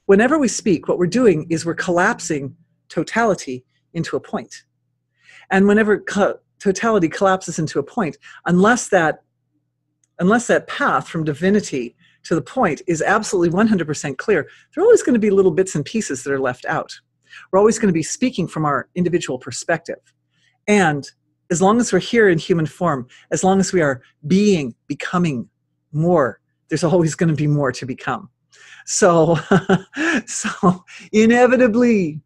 whenever we speak, what we're doing is we're collapsing totality into a point. And whenever totality collapses into a point, unless that path from divinity to the point is absolutely 100% clear, there are always going to be little bits and pieces that are left out. We're always going to be speaking from our individual perspective. And as long as we're here in human form, as long as we are becoming more, there's always going to be more to become. So, so inevitably,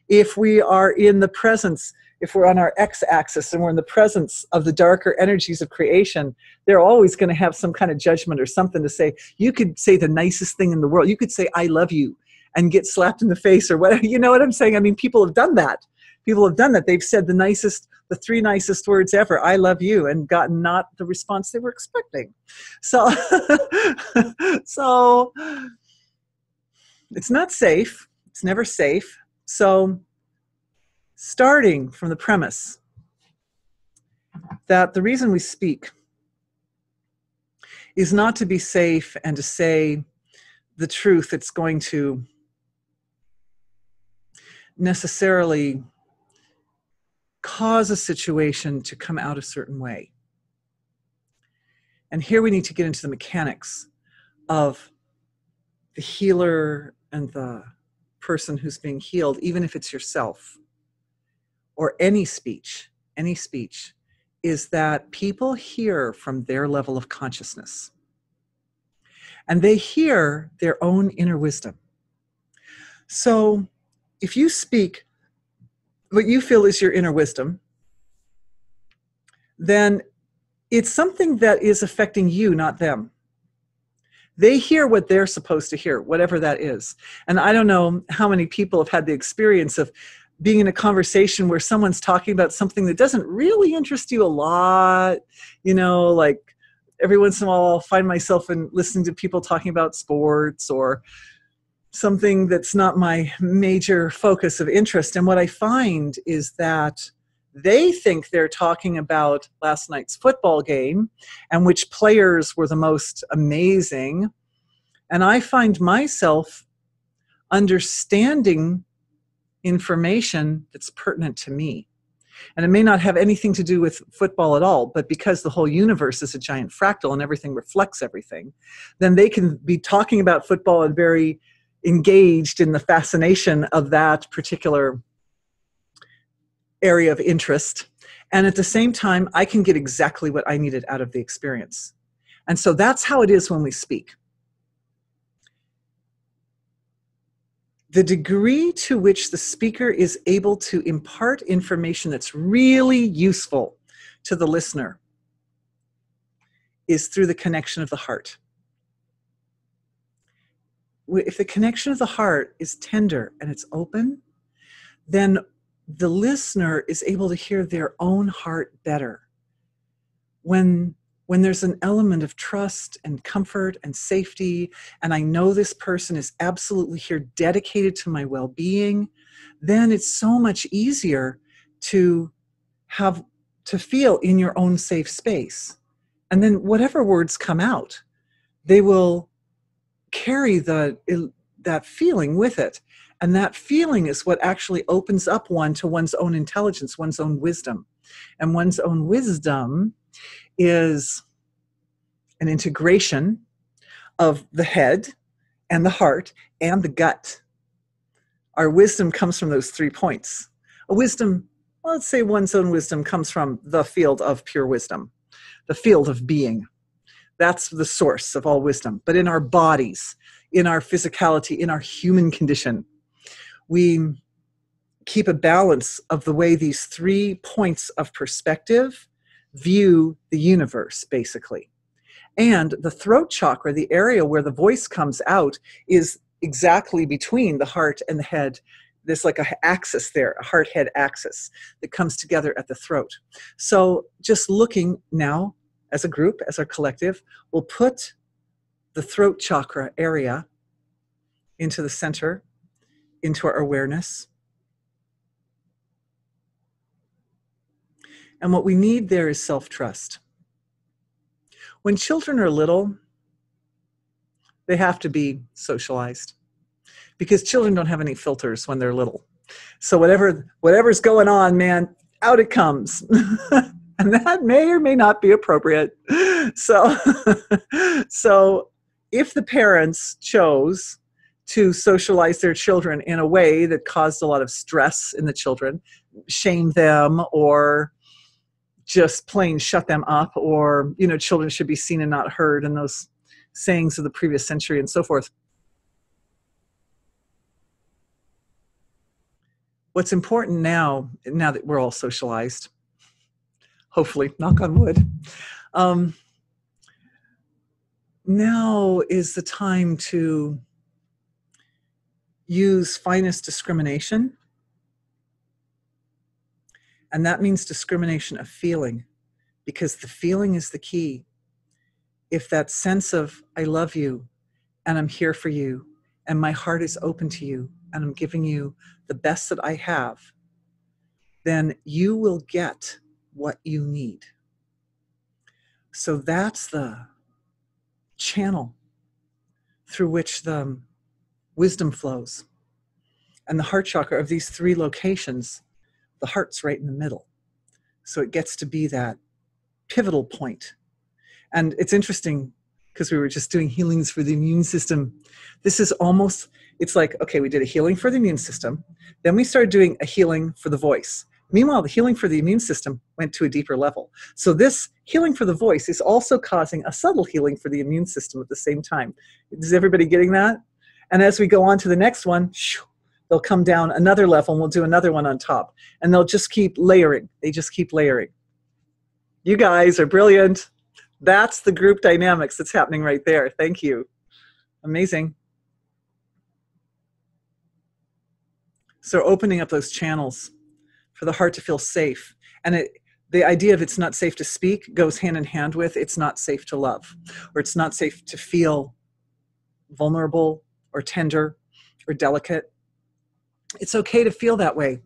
if we are in the presence, if we're on our x-axis and we're in the presence of the darker energies of creation, they're always going to have some kind of judgment or something to say. You could say the nicest thing in the world. You could say, I love you, and get slapped in the face or whatever. You know what I'm saying? I mean, people have done that. People have done that. They've said the 3 nicest words ever, I love you, and gotten not the response they were expecting. So, so it's not safe. It's never safe. So starting from the premise that the reason we speak is not to be safe and to say the truth that's going to necessarily cause a situation to come out a certain way. And here we need to get into the mechanics of the healer and the person who's being healed, even if it's yourself, or any speech, is that people hear from their level of consciousness. And they hear their own inner wisdom. So if you speak what you feel is your inner wisdom, then it's something that is affecting you, not them. They hear what they're supposed to hear, whatever that is. And I don't know how many people have had the experience of being in a conversation where someone's talking about something that doesn't really interest you a lot. You know, like every once in a while I'll find myself in listening to people talking about sports or something that's not my major focus of interest. And what I find is that they think they're talking about last night's football game and which players were the most amazing. And I find myself understanding information that's pertinent to me. And it may not have anything to do with football at all, but because the whole universe is a giant fractal and everything reflects everything, then they can be talking about football and very engaged in the fascination of that particular area of interest. And at the same time, I can get exactly what I needed out of the experience. And so that's how it is when we speak. The degree to which the speaker is able to impart information that's really useful to the listener is through the connection of the heart. If the connection of the heart is tender and it's open, then the listener is able to hear their own heart better. When there's an element of trust and comfort and safety, and I know this person is absolutely here dedicated to my well-being, then it's so much easier to feel in your own safe space. And then whatever words come out, they will carry that feeling with it. And that feeling is what actually opens up one to one's own intelligence, one's own wisdom. And one's own wisdom is an integration of the head and the heart and the gut. Our wisdom comes from those 3 points. A wisdom, let's say one's own wisdom comes from the field of pure wisdom, the field of being. That's the source of all wisdom. But in our bodies, in our physicality, in our human condition, we keep a balance of the way these 3 points of perspective view the universe, basically. And the throat chakra, the area where the voice comes out, is exactly between the heart and the head. There's like an axis there, a heart-head axis that comes together at the throat. So just looking now as a group, as our collective, we'll put the throat chakra area into the center, into our awareness. And what we need there is self-trust. When children are little, they have to be socialized because children don't have any filters when they're little. So whatever's going on, man, out it comes. And that may or may not be appropriate. So if the parents chose to socialize their children in a way that caused a lot of stress in the children, shame them, or just plain shut them up, or, children should be seen and not heard, and those sayings of the previous century and so forth. What's important now that we're all socialized, hopefully, knock on wood, now is the time to use finest discrimination. And that means discrimination of feeling, because the feeling is the key. If that sense of, I love you, and I'm here for you, and my heart is open to you, and I'm giving you the best that I have, then you will get what you need. So that's the channel through which the wisdom flows. And the heart chakra of these 3 locations, the heart's right in the middle. So it gets to be that pivotal point. And it's interesting, because we were just doing healings for the immune system. This is almost, it's like, okay, we did a healing for the immune system. Then we started doing a healing for the voice. Meanwhile, the healing for the immune system went to a deeper level. So this healing for the voice is also causing a subtle healing for the immune system at the same time. Is everybody getting that? And as we go on to the next one, they'll come down another level and we'll do another one on top. And they'll just keep layering. They just keep layering. You guys are brilliant. That's the group dynamics that's happening right there. Thank you. Amazing. So opening up those channels for the heart to feel safe. And the idea of it's not safe to speak goes hand in hand with it's not safe to love, or it's not safe to feel vulnerable or tender or delicate. It's okay to feel that way.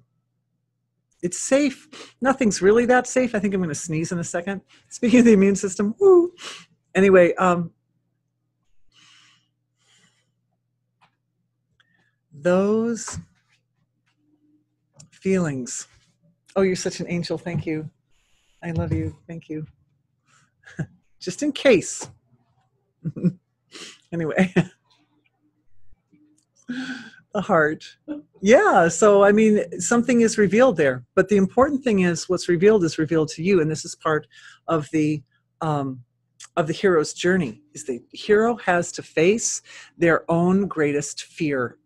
It's safe. Nothing's really that safe. I think I'm going to sneeze in a second. Speaking of the immune system, woo. Anyway, those feelings. Oh, you're such an angel. Thank you. I love you. Thank you. Just in case. Anyway. The heart. Yeah. So, I mean, something is revealed there. But the important thing is what's revealed is revealed to you. And this is part of the hero's journey, is the hero has to face their own greatest fear.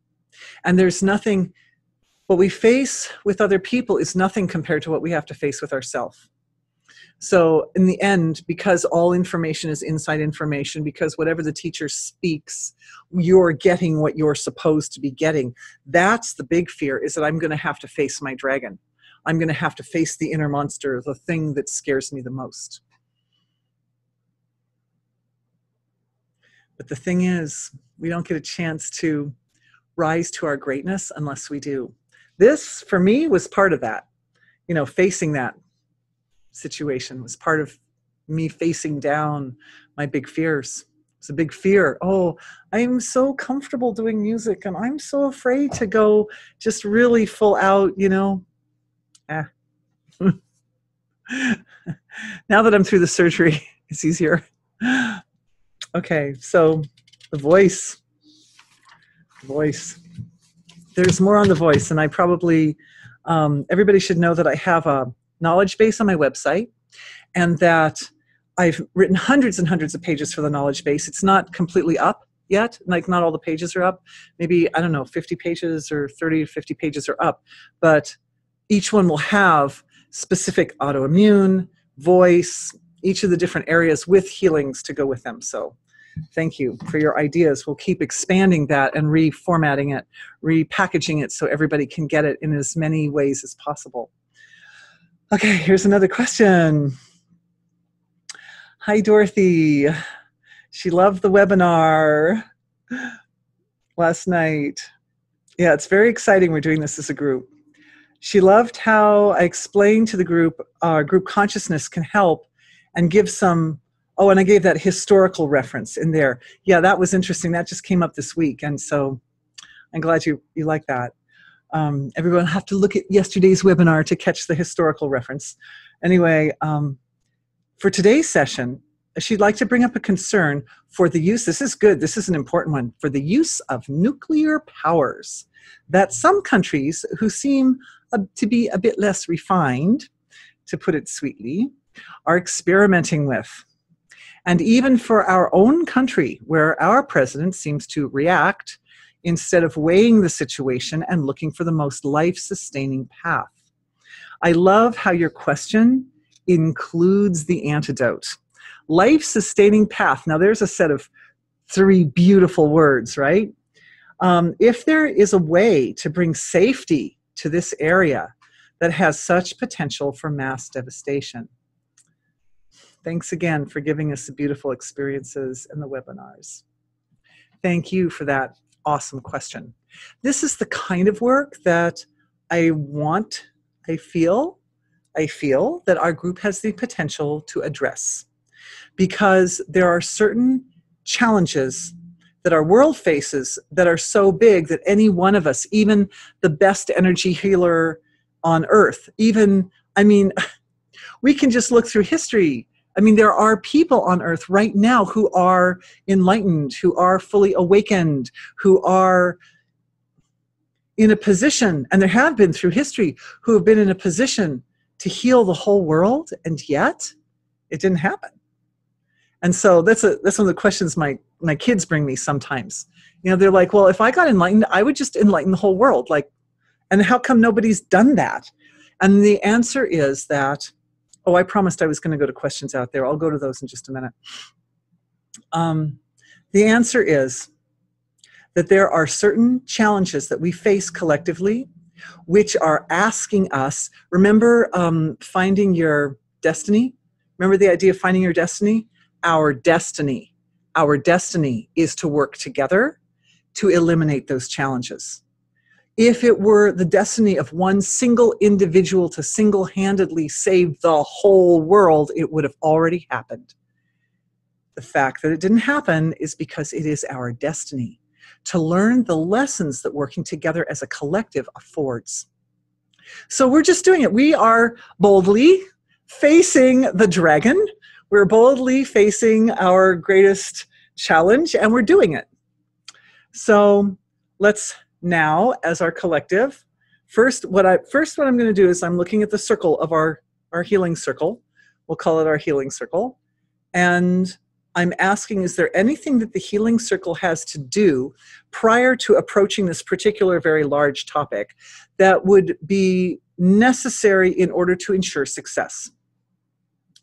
And there's nothing, what we face with other people is nothing compared to what we have to face with ourselves. So in the end, because all information is inside information, because whatever the teacher speaks, you're getting what you're supposed to be getting. That's the big fear, is that I'm going to have to face my dragon. I'm going to have to face the inner monster, the thing that scares me the most. But the thing is, we don't get a chance to rise to our greatness unless we do. This, for me, was part of that. You know, facing that situation was part of me facing down my big fears. It's a big fear. Oh, I'm so comfortable doing music and I'm so afraid to go just really full out, you know. Now that I'm through the surgery, it's easier. Okay, so the voice. There's more on the voice, and I probably, everybody should know that I have a knowledge base on my website, and that I've written hundreds and hundreds of pages for the knowledge base. It's not completely up yet, like not all the pages are up. Maybe, I don't know, 50 pages or 30 to 50 pages are up, but each one will have specific autoimmune, voice, each of the different areas with healings to go with them. So thank you for your ideas. We'll keep expanding that and reformatting it, repackaging it so everybody can get it in as many ways as possible. Okay, here's another question. Hi, Dorothy. She loved the webinar last night. Yeah, it's very exciting. We're doing this as a group. She loved how I explained to the group, group consciousness can help and give some, oh, and I gave that historical reference in there. Yeah, that was interesting. That just came up this week. And so I'm glad you like that. Everyone have to look at yesterday's webinar to catch the historical reference. Anyway, for today's session, she'd like to bring up a concern for the use, this is good, this is an important one, for the use of nuclear powers that some countries who seem to be a bit less refined, to put it sweetly, are experimenting with. And even for our own country, where our president seems to react instead of weighing the situation and looking for the most life-sustaining path. I love how your question includes the antidote. Life-sustaining path. Now there's a set of 3 beautiful words, right? If there is a way to bring safety to this area that has such potential for mass devastation. Thanks again for giving us the beautiful experiences in the webinars. Thank you for that awesome question. This is the kind of work that I feel that our group has the potential to address, because there are certain challenges that our world faces that are so big that any one of us, even the best energy healer on earth, even, I mean, we can just look through history. I mean, there are people on earth right now who are enlightened, who are fully awakened, who are in a position, and there have been through history, who have been in a position to heal the whole world, and yet it didn't happen. And so that's one of the questions my kids bring me sometimes. You know, they're like, well, if I got enlightened, I would just enlighten the whole world. Like, and how come nobody's done that? And the answer is that, oh, I promised I was going to go to questions out there. I'll go to those in just a minute. The answer is that there are certain challenges that we face collectively, which are asking us, remember finding your destiny? Remember the idea of finding your destiny? Our destiny is to work together to eliminate those challenges. If it were the destiny of one single individual to single-handedly save the whole world, it would have already happened. The fact that it didn't happen is because it is our destiny to learn the lessons that working together as a collective affords. So we're just doing it. We are boldly facing the dragon. We're boldly facing our greatest challenge, and we're doing it. So let's now, as our collective, first what I'm going to do is I'm looking at the circle of our healing circle. We'll call it our healing circle. And I'm asking, is there anything that the healing circle has to do prior to approaching this particular very large topic that would be necessary in order to ensure success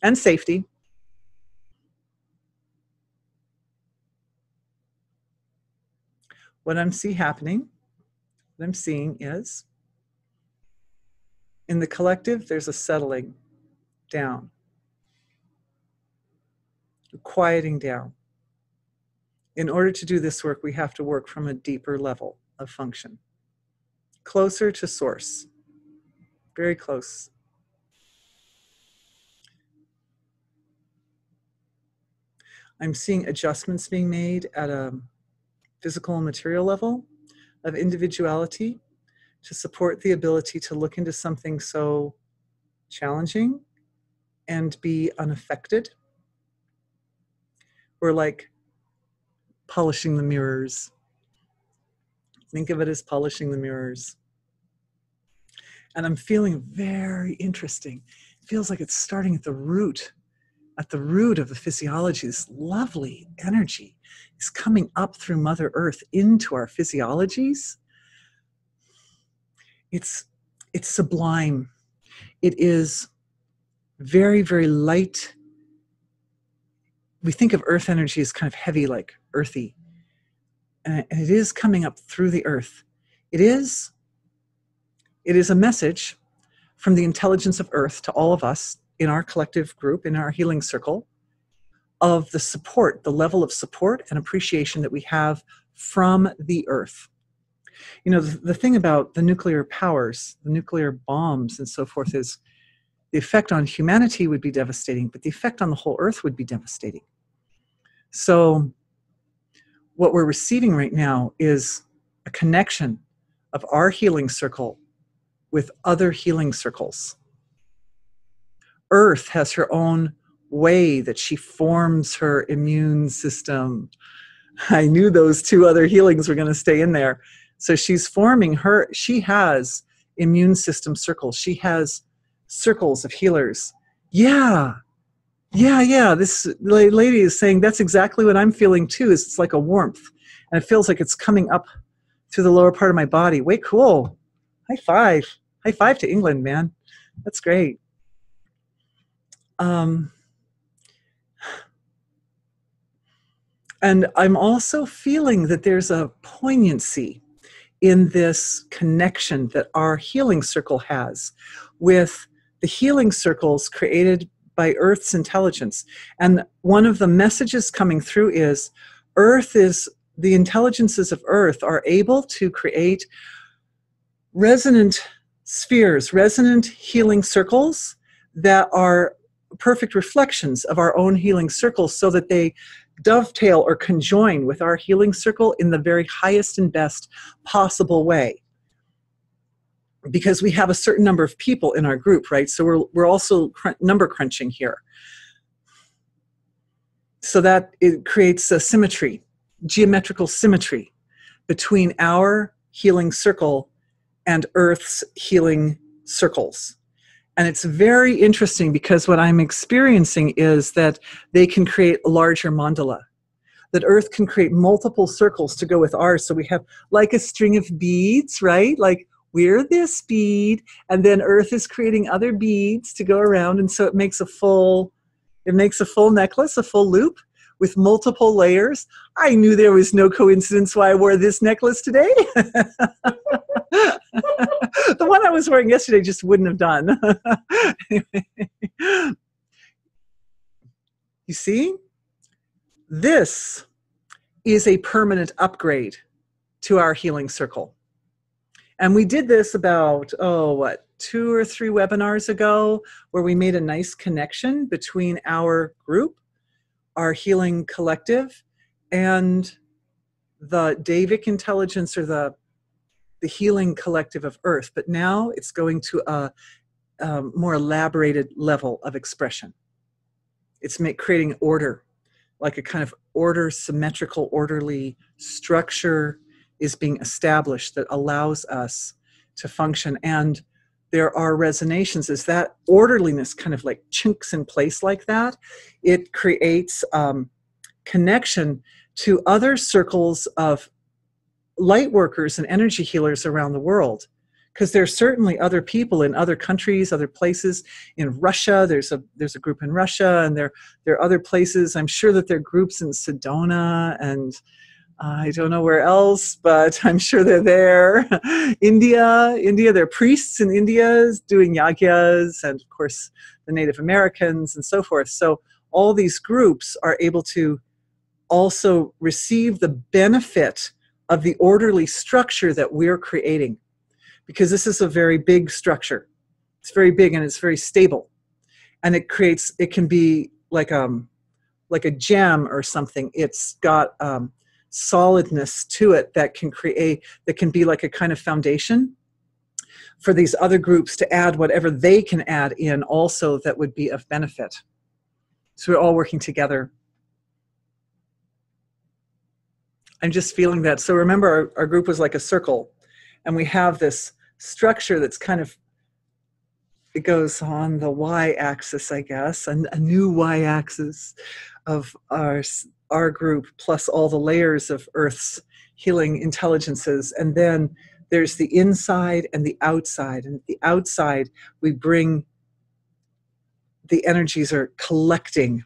and safety? What I'm seeing is, in the collective, there's a settling down, a quieting down. In order to do this work, we have to work from a deeper level of function, closer to source, very close. I'm seeing adjustments being made at a physical and material level of individuality to support the ability to look into something so challenging and be unaffected. We're like polishing the mirrors. Think of it as polishing the mirrors. And I'm feeling very interesting. It feels like it's starting at the root of the physiology. This lovely energy is coming up through Mother Earth into our physiologies. It's sublime. It is very, very light. We think of earth energy as kind of heavy, like earthy. And it is coming up through the earth. It is a message from the intelligence of earth to all of us in our collective group, in our healing circle, of the support, the level of support and appreciation that we have from the earth. You know, the thing about the nuclear powers, the nuclear bombs and so forth, is the effect on humanity would be devastating, but the effect on the whole earth would be devastating. So what we're receiving right now is a connection of our healing circle with other healing circles. Earth has her own way that she forms her immune system. I knew those two other healings were going to stay in there. So she's forming she has immune system circles. She has circles of healers. Yeah. This lady is saying that's exactly what I'm feeling too. It's like a warmth. And it feels like it's coming up through the lower part of my body. Way cool. High five. High five to England, man. That's great. And I'm also feeling that there's a poignancy in this connection that our healing circle has with the healing circles created by Earth's intelligence. And one of the messages coming through is the intelligences of Earth are able to create resonant spheres, resonant healing circles that are perfect reflections of our own healing circles, so that they dovetail or conjoin with our healing circle in the very highest and best possible way. Because we have a certain number of people in our group, right? So we're also number crunching here. so that it creates a symmetry, geometrical symmetry between our healing circle and Earth's healing circles. And it's very interesting because what I'm experiencing is that they can create a larger mandala, that Earth can create multiple circles to go with ours. So we have like a string of beads, right? Like we're this bead, and then Earth is creating other beads to go around. And so it makes a full necklace, a full loop with multiple layers. I knew there was no coincidence why I wore this necklace today. The one I was wearing yesterday just wouldn't have done. Anyway. You see, this is a permanent upgrade to our healing circle. And we did this about, 2 or 3 webinars ago, where we made a nice connection between our group, our healing collective, and the Davic intelligence, or the healing collective of Earth. But now it's going to a more elaborated level of expression. It's creating order, like a kind of order, symmetrical, orderly structure is being established that allows us to function. And there are resonations as that orderliness kind of like chinks in place like that. It creates connection to other circles of light workers and energy healers around the world. Because there's certainly other people in other countries, other places. In Russia, there's a group in Russia, and there are other places. I'm sure that there are groups in Sedona, and I don't know where else, but I'm sure they're there. India, there are priests in India doing yagyas, and of course the Native Americans and so forth. So all these groups are able to also receive the benefit of the orderly structure that we're creating. Because this is a very big structure. It's very big and it's very stable. And it can be like a gem or something. It's got solidness to it that can be like a kind of foundation for these other groups to add whatever they can add in also that would be of benefit. So we're all working together. I'm just feeling that. So remember, our group was like a circle, and we have this structure that's kind of, it goes on the y-axis, I guess, and a new y-axis of our group, plus all the layers of Earth's healing intelligences. And then there's the inside and the outside. And the outside, we bring, the energies are collecting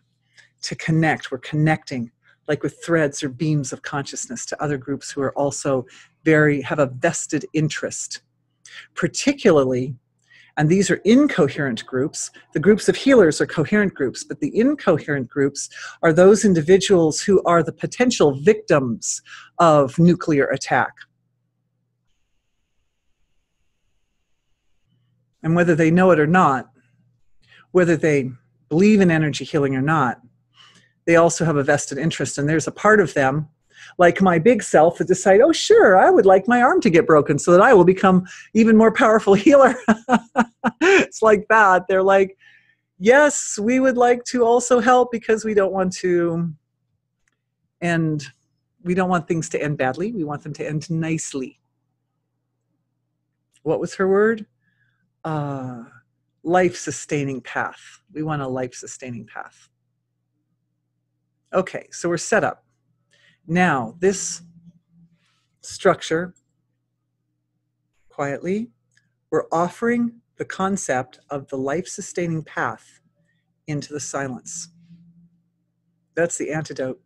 to connect. We're connecting like with threads or beams of consciousness to other groups who are also have a vested interest. Particularly, and these are incoherent groups, the groups of healers are coherent groups, but the incoherent groups are those individuals who are the potential victims of nuclear attack. And whether they know it or not, whether they believe in energy healing or not, they also have a vested interest. And there's a part of them, like my big self, that decide, oh, sure, I would like my arm to get broken so that I will become even more powerful healer. It's like that. They're like, yes, we would like to also help because we don't want to end, we don't want things to end badly. We want them to end nicely. What was her word? Life-sustaining path. We want a life-sustaining path. Okay, so we're set up. Now, this structure, quietly, we're offering the concept of the life-sustaining path into the silence. That's the antidote.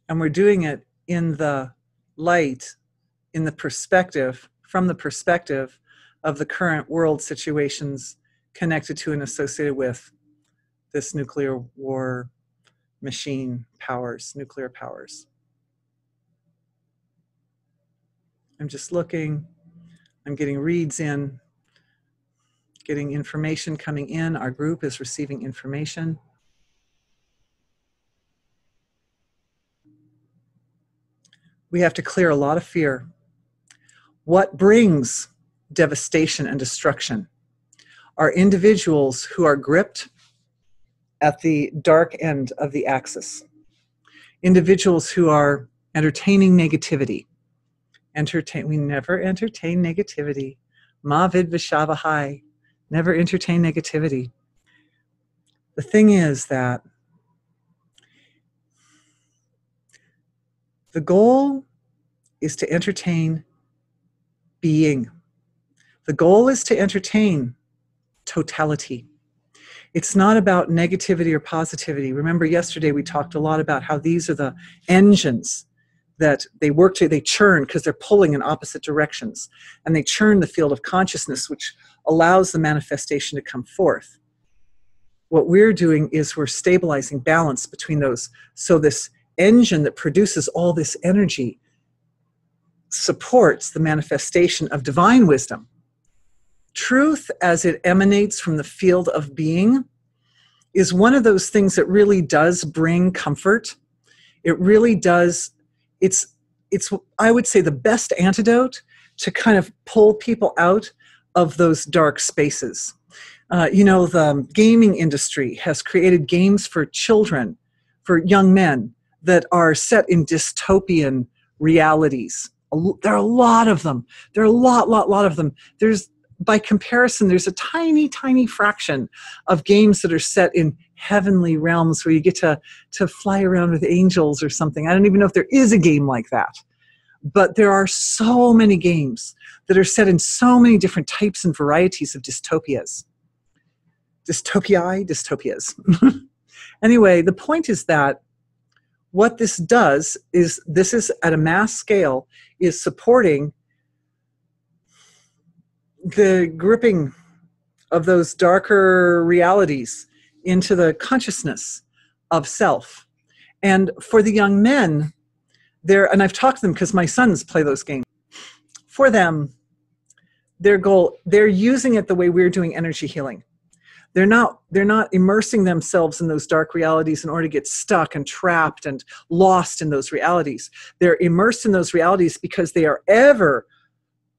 And we're doing it in the light, in the perspective, from the perspective of the current world situations connected to and associated with this nuclear war machine powers, nuclear powers. I'm just looking, I'm getting reads in, getting information coming in. Our group is receiving information. We have to clear a lot of fear. What brings devastation and destruction are individuals who are gripped at the dark end of the axis. Individuals who are entertaining negativity. We never entertain negativity. Mavid Vishavahai. Never entertain negativity. The thing is that the goal is to entertain being. The goal is to entertain totality. It's not about negativity or positivity. Remember yesterday we talked a lot about how these are the engines that they churn because they're pulling in opposite directions. And they churn the field of consciousness, which allows the manifestation to come forth. What we're doing is we're stabilizing balance between those. So this engine that produces all this energy supports the manifestation of divine wisdom. Truth, as it emanates from the field of being, is one of those things that really does bring comfort. It really does. It's I would say the best antidote to kind of pull people out of those dark spaces. The gaming industry has created games for children, for young men, that are set in dystopian realities. There are a lot of them. There are a lot of them. By comparison, there's a tiny, tiny fraction of games that are set in heavenly realms where you get to fly around with angels or something. I don't even know if there is a game like that. But there are so many games that are set in so many different types and varieties of dystopias. Dystopias. Anyway, the point is that what this does is, this is at a mass scale, is supporting the gripping of those darker realities into the consciousness of self. And for the young men, and I've talked to them because my sons play those games. For them, their goal, they're using it the way we're doing energy healing. They're not immersing themselves in those dark realities in order to get stuck and trapped and lost in those realities. They're immersed in those realities because they are ever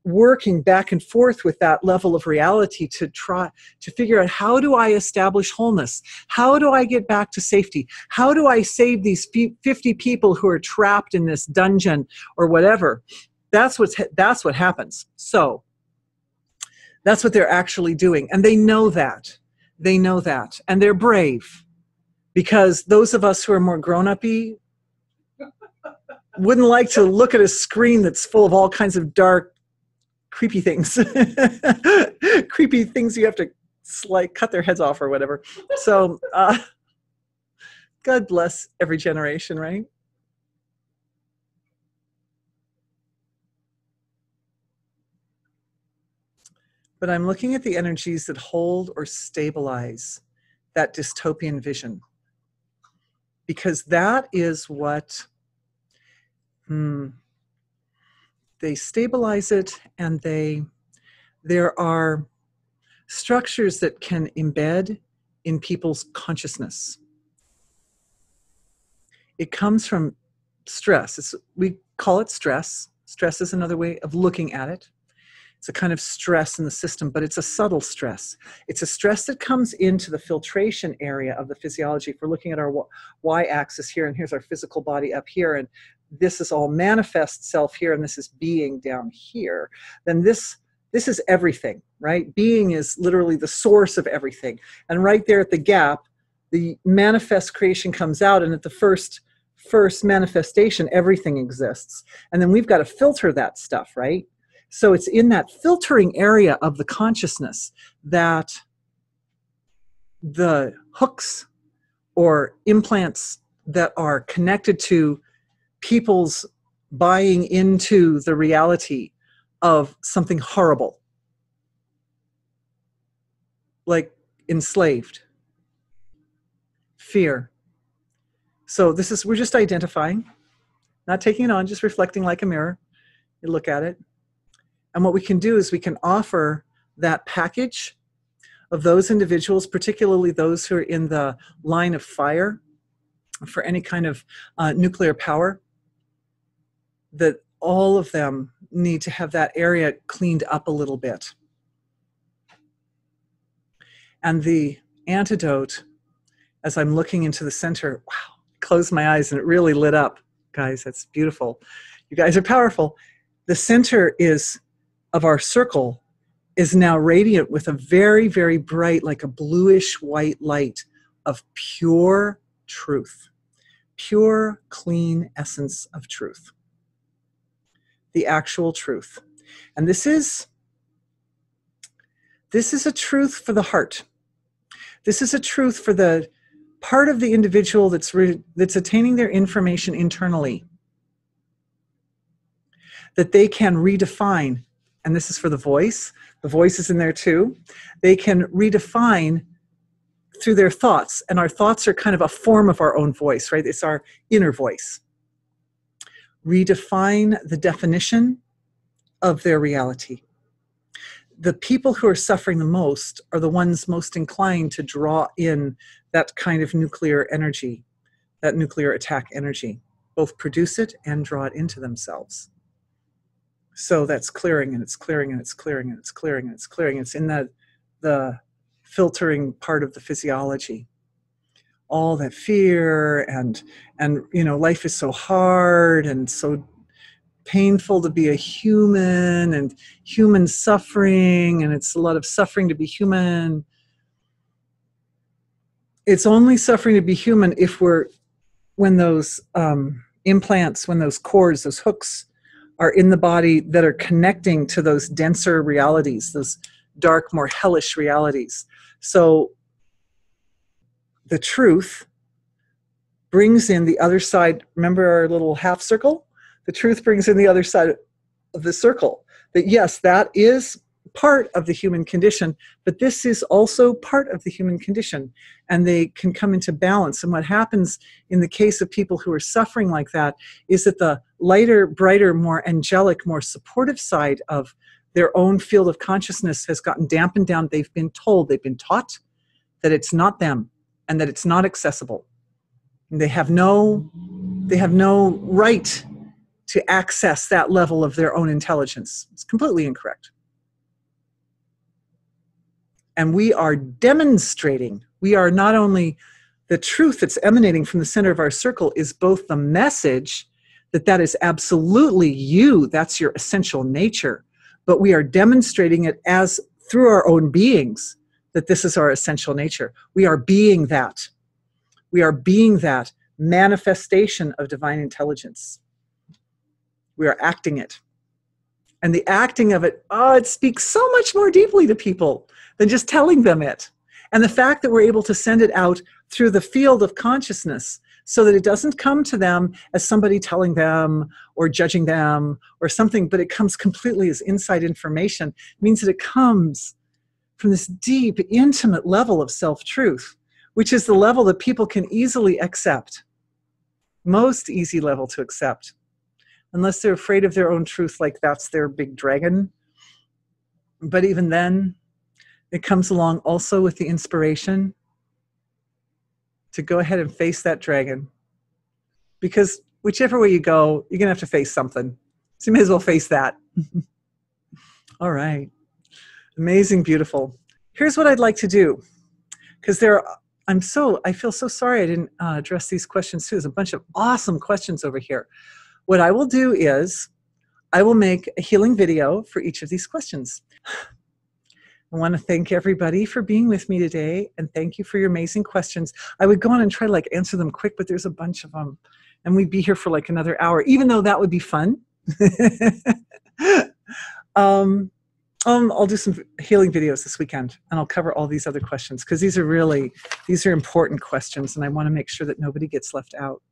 working back and forth with that level of reality to try to figure out, how do I establish wholeness? How do I get back to safety? How do I save these 50 people who are trapped in this dungeon or whatever? That's what happens. So that's what they're actually doing. And they know that. They know that. And they're brave, because those of us who are more grown-up-y wouldn't like to look at a screen that's full of all kinds of dark, creepy things. Creepy things you have to cut their heads off or whatever. So God bless every generation, right? But I'm looking at the energies that hold or stabilize that dystopian vision, because that is what they stabilize it, and there are structures that can embed in people's consciousness. It comes from stress. We call it stress. Stress is another way of looking at it. It's a kind of stress in the system, but it's a subtle stress. It's a stress that comes into the filtration area of the physiology. If we're looking at our y-axis here, and here's our physical body up here, and this is all manifest self here, and this is being down here, then this is everything, right? Being is literally the source of everything. And right there at the gap, the manifest creation comes out, and at the first manifestation, everything exists. And then we've got to filter that stuff, right? So it's in that filtering area of the consciousness that the hooks or implants that are connected to people's buying into the reality of something horrible, like enslaved, fear. So we're just identifying, not taking it on, just reflecting like a mirror. You look at it. And what we can do is we can offer that package of those individuals, particularly those who are in the line of fire for any kind of nuclear power, that all of them need to have that area cleaned up a little bit. And the antidote as I'm looking into the center. Wow, closed my eyes and it really lit up. Guys, that's beautiful. You guys are powerful. The center of our circle is now radiant with a very, very bright, like a bluish white light of pure truth. Pure, clean essence of truth. The actual truth. And this is a truth for the heart. This is a truth for the part of the individual that's attaining their information internally, that they can redefine, and this is for the voice is in there too, they can redefine through their thoughts, and our thoughts are kind of a form of our own voice, right? It's our inner voice. Redefine the definition of their reality. The people who are suffering the most are the ones most inclined to draw in that kind of nuclear energy, that nuclear attack energy, both produce it and draw it into themselves. So that's clearing, and it's clearing, and it's clearing, and it's clearing, and it's clearing. It's in the filtering part of the physiology. All that fear and life is so hard and so painful to be a human, and human suffering, and it's a lot of suffering to be human. It's only suffering to be human when those implants, when those cords, those hooks are in the body that are connecting to those denser realities, those dark, more hellish realities. So the truth brings in the other side. Remember our little half circle? The truth brings in the other side of the circle. That yes, that is part of the human condition, but this is also part of the human condition, and they can come into balance. And what happens in the case of people who are suffering like that is that the lighter, brighter, more angelic, more supportive side of their own field of consciousness has gotten dampened down. They've been told, they've been taught that it's not them and that it's not accessible. And they have no right to access that level of their own intelligence. It's completely incorrect. And we are demonstrating, we are not only, the truth that's emanating from the center of our circle is both the message that is absolutely you, that's your essential nature, but we are demonstrating it as through our own beings, that this is our essential nature. We are being that. We are being that manifestation of divine intelligence. We are acting it. And the acting of it, it speaks so much more deeply to people than just telling them it. And the fact that we're able to send it out through the field of consciousness so that it doesn't come to them as somebody telling them or judging them or something, but it comes completely as inside information, means that it comes from this deep, intimate level of self-truth, which is the level that people can easily accept. Most easy level to accept. Unless they're afraid of their own truth, like that's their big dragon. But even then, it comes along also with the inspiration to go ahead and face that dragon. Because whichever way you go, you're going to have to face something. So you may as well face that. All right. Amazing, beautiful. Here's what I'd like to do. Because I feel so sorry I didn't address these questions too. There's a bunch of awesome questions over here. What I will do is I will make a healing video for each of these questions. I want to thank everybody for being with me today, and thank you for your amazing questions. I would go on and try to answer them quick, but there's a bunch of them, and we'd be here for another hour, even though that would be fun. I'll do some healing videos this weekend, and I'll cover all these other questions because these are important questions, and I want to make sure that nobody gets left out.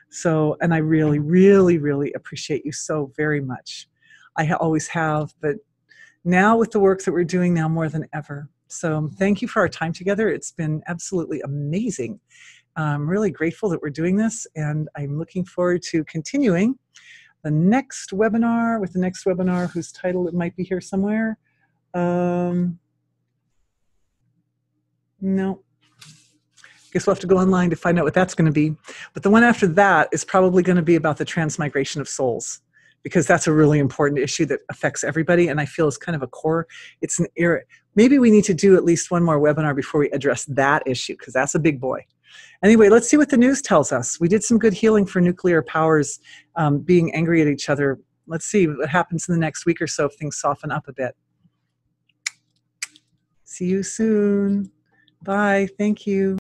So, and I really, really, really appreciate you so very much. I always have, but now with the work that we're doing now more than ever. So thank you for our time together. It's been absolutely amazing. I'm really grateful that we're doing this, and I'm looking forward to continuing the next webinar with the next webinar whose title it might be here somewhere. No. Guess we'll have to go online to find out what that's going to be. But the one after that is probably going to be about the transmigration of souls, because that's a really important issue that affects everybody, and I feel is kind of a core. Maybe we need to do at least one more webinar before we address that issue, because that's a big boy. Anyway, let's see what the news tells us. We did some good healing for nuclear powers being angry at each other. Let's see what happens in the next week or so if things soften up a bit. See you soon. Bye. Thank you.